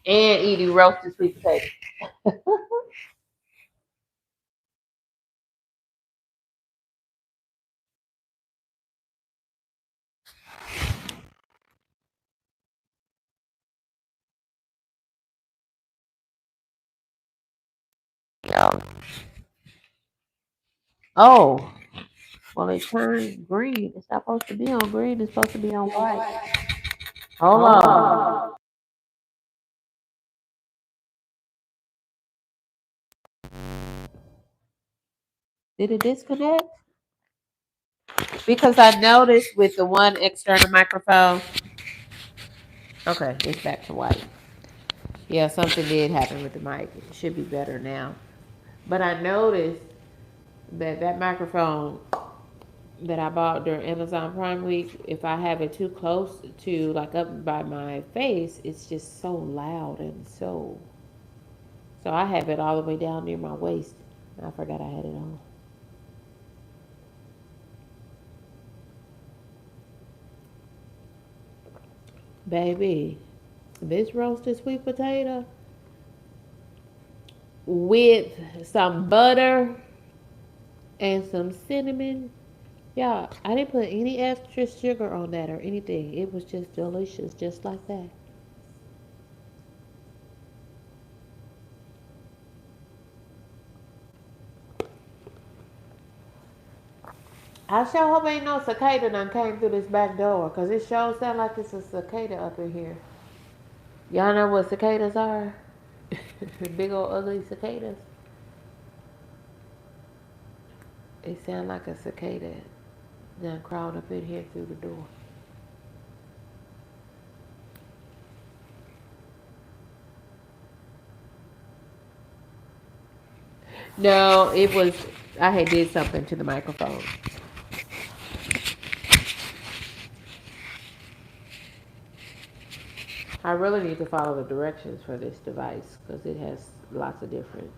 and eating roasted sweet potatoes. Oh, well, it turned green. It's not supposed to be on green. It's supposed to be on white. Hold on. Did it disconnect? Because I noticed with the one external microphone. Okay, it's back to white. Yeah, something did happen with the mic. It should be better now. But I noticed that that microphone that I bought during Amazon Prime Week, if I have it too close to like up by my face, it's just so loud and so I have it all the way down near my waist. I forgot I had it on. Baby, this roasted sweet potato with some butter and some cinnamon. Yeah, I didn't put any extra sugar on that or anything. It was just delicious, just like that. I sure hope ain't no cicada done came through this back door, cause it sure sound like it's a cicada up in here. Y'all know what cicadas are? Big old ugly cicadas. It sound like a cicada done crawled up in here through the door. No, it was, I had did something to the microphone. I really need to follow the directions for this device because it has lots of different.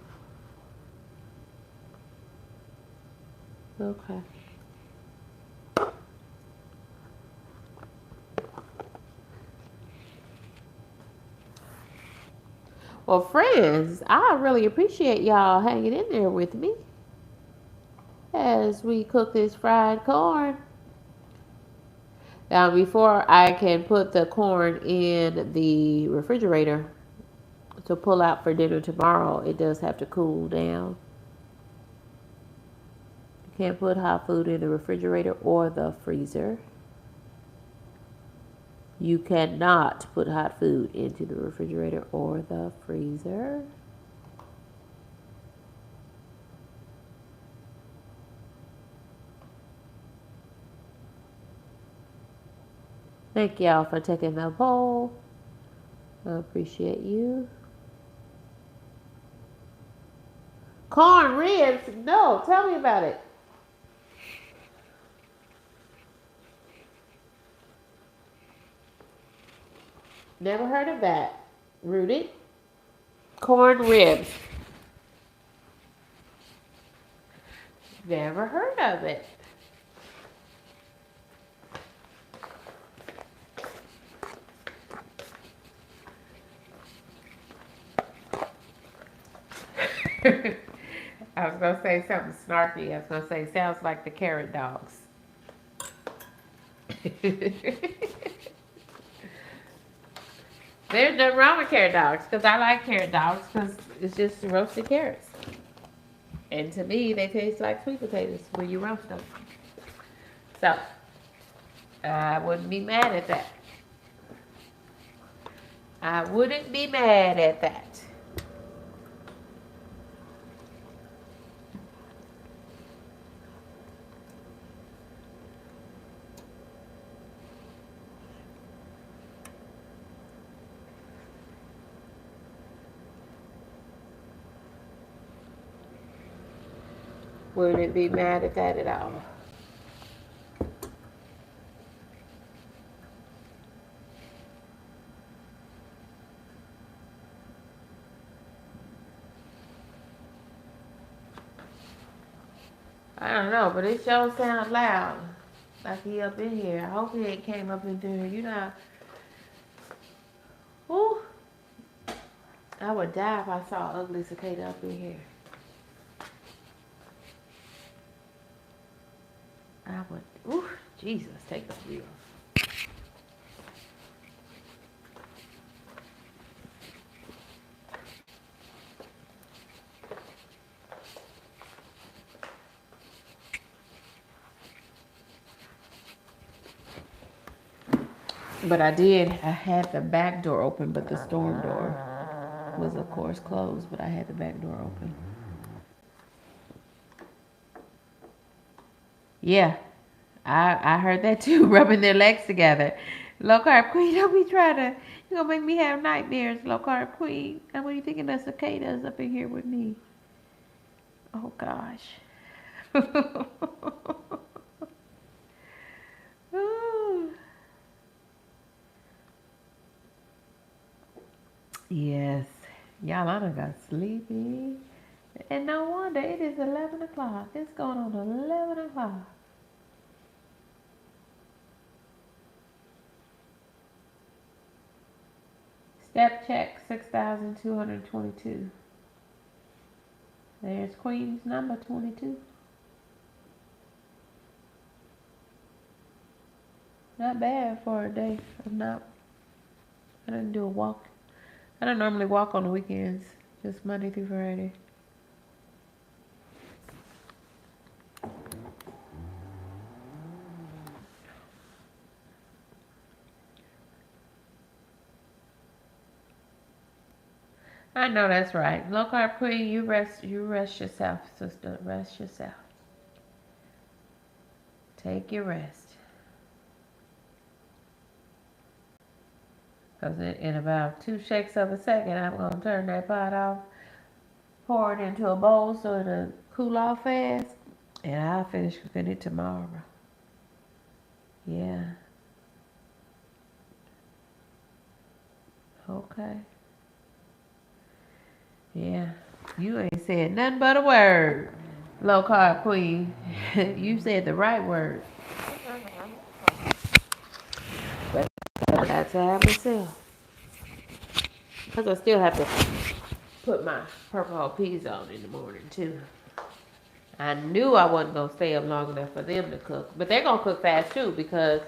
Okay. Well, friends, I really appreciate y'all hanging in there with me as we cook this fried corn. Now, before I can put the corn in the refrigerator to pull out for dinner tomorrow, it does have to cool down. You can't put hot food in the refrigerator or the freezer. You cannot put hot food into the refrigerator or the freezer. Thank y'all for taking the poll. I appreciate you. Corn ribs? No, tell me about it. Never heard of that. Rooted? Corn ribs. Never heard of it. I was going to say something snarky. I was going to say, sounds like the carrot dogs. There's nothing wrong with carrot dogs because I like carrot dogs because it's just roasted carrots. And to me, they taste like sweet potatoes when you roast them. So, I wouldn't be mad at that. I wouldn't be mad at that. Wouldn't be mad at that at all. I don't know, but it sure sounds loud. Like he up in here. I hope he ain't came up in there. You know, whew, I would die if I saw ugly cicada up in here. I would, ooh, Jesus, take the wheel. But I had the back door open, but the storm door was of course closed, but I had the back door open. Yeah, I heard that too, rubbing their legs together. Low carb queen, don't be trying to, you gonna make me have nightmares, low carb queen. And what are you thinking of cicadas up in here with me? Oh gosh. Ooh. Yes, y'all, I done got sleepy. And no wonder, it is 11 o'clock. It's going on 11 o'clock. Step check 6,222. There's Queen's number 22. Not bad for a day. I didn't do a walk. I don't normally walk on the weekends, just Monday through Friday. I know that's right. Low carb queen, you rest yourself, sister. Rest yourself. Take your rest. Because in about 2 shakes of a second, I'm going to turn that pot off, pour it into a bowl so it'll cool off fast, and I'll finish cooking it tomorrow. Yeah. Okay. Yeah. You ain't said nothing but a word, low carb queen. You said the right word. But I got to have myself. Because I still have to put my purple whole peas on in the morning too. I knew I wasn't going to stay up long enough for them to cook. But they're going to cook fast too because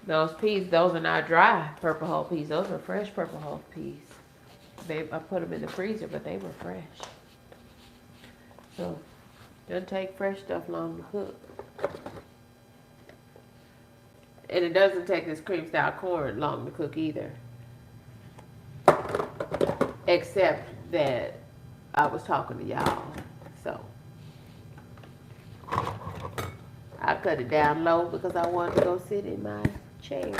those peas, those are not dry purple whole peas. Those are fresh purple whole peas. I put them in the freezer, but they were fresh. So, it doesn't take fresh stuff long to cook. And it doesn't take this cream style corn long to cook either. Except that I was talking to y'all. So, I cut it down low because I wanted to go sit in my chair.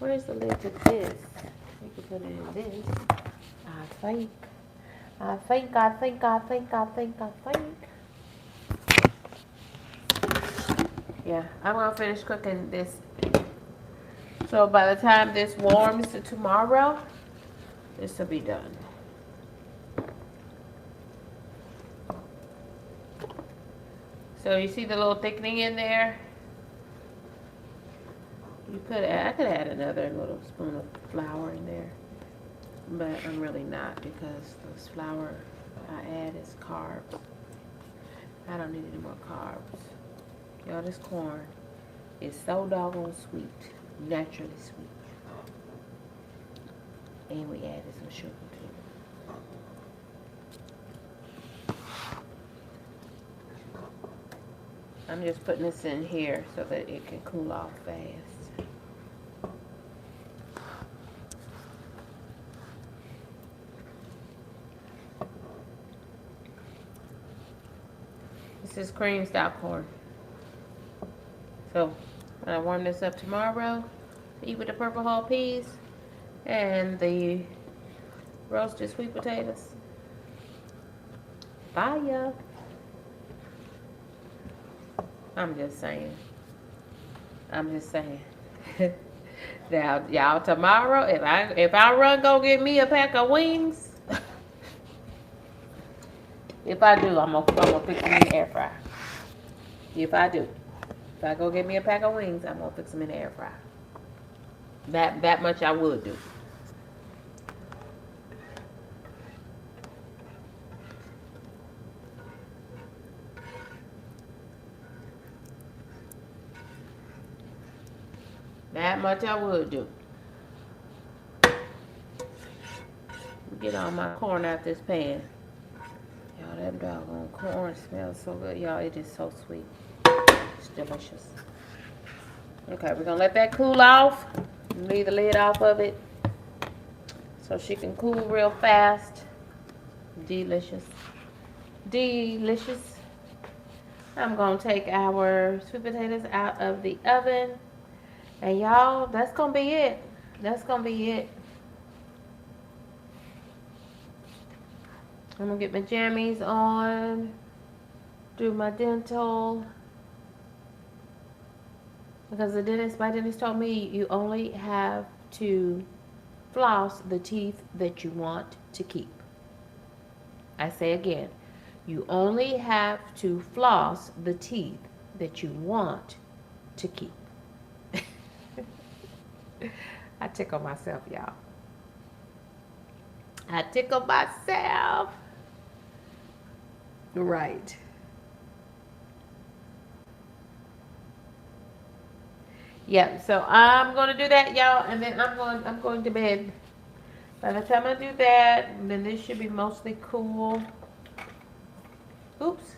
Where's the lid to this? We can put it in this. I think. Yeah, I'm gonna finish cooking this. So by the time this warms to tomorrow, this will be done. So you see the little thickening in there? I could add another little spoon of flour in there. But I'm really not because this flour I add is carbs. I don't need any more carbs. Y'all, this corn is so doggone sweet. Naturally sweet. And we added some sugar to it. I'm just putting this in here so that it can cool off fast. This is cream style corn. So when I warm this up tomorrow, eat with the purple whole peas and the roasted sweet potatoes. Fire. I'm just saying. I'm just saying. Now, y'all, tomorrow, if I run go get me a pack of wings, if I do, I'm gonna fix them in the air fryer. If I do, if I go get me a pack of wings, I'm gonna fix them in the air fryer. That much I would do. That much I would do. Get all my corn out this pan. Y'all, that doggone corn smells so good. Y'all, it is so sweet. It's delicious. Okay, we're gonna let that cool off. Leave the lid off of it so she can cool real fast. Delicious. Delicious. I'm gonna take our sweet potatoes out of the oven. And y'all, that's gonna be it. That's gonna be it. I'm gonna get my jammies on. Do my dental. Because my dentist told me you only have to floss the teeth that you want to keep. I say again, you only have to floss the teeth that you want to keep. I tickle myself, y'all. I tickle myself. Right. Yeah, so I'm gonna do that, y'all, and then I'm going to bed. By the time I do that, then this should be mostly cool. Oops.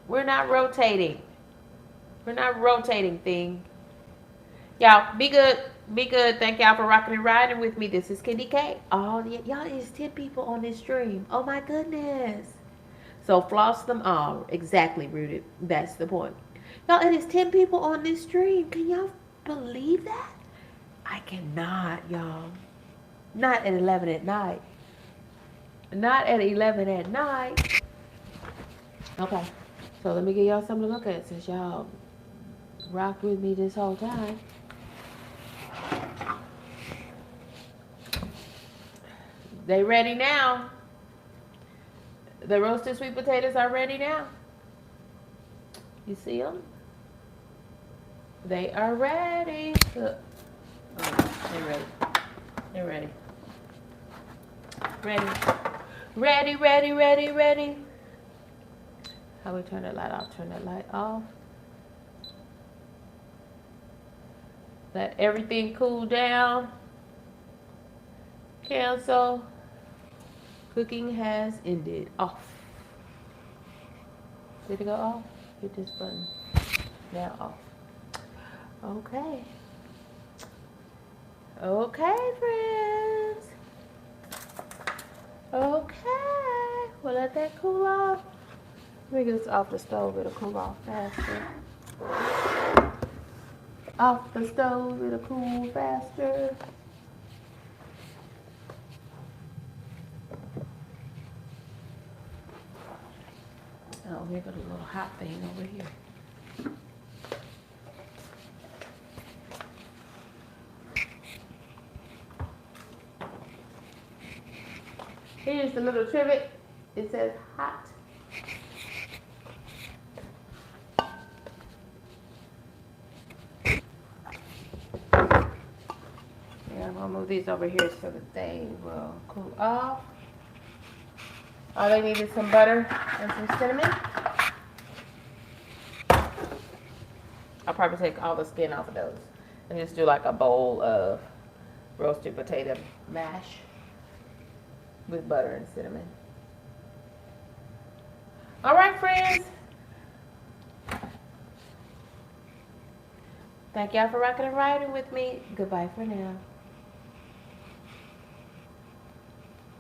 We're not rotating. We're not rotating thing. Y'all, be good. Be good. Thank y'all for rocking and riding with me. This is KendyK. Oh, y'all, it's 10 people on this stream. Oh my goodness. So floss them all. Exactly, Rooted. That's the point. Y'all, it is 10 people on this stream. Can y'all believe that? I cannot, y'all. Not at 11 at night. Not at 11 at night. Okay. So let me give y'all something to look at since y'all rocked with me this whole time. They ready now. The roasted sweet potatoes are ready now. You see them? They are ready. Look. Oh, they're ready. They're ready. Ready. Ready, ready, ready, ready. How we turn that light off? Turn that light off. Let everything cool down. Cancel. Cooking has ended. Off. Did it go off? Hit this button. Now off. Okay. Okay, friends. Okay. We'll let that cool off. Let me get this off the stove. It'll cool off faster. Off the stove. It'll cool faster. Oh, here goes a little hot thing over here. Here's the little trivet. It says hot. Yeah, I'm gonna move these over here so that they will cool off. All they need is some butter and some cinnamon. I'll probably take all the skin off of those and just do like a bowl of roasted potato mash with butter and cinnamon. All right, friends. Thank y'all for rocking and riding with me. Goodbye for now.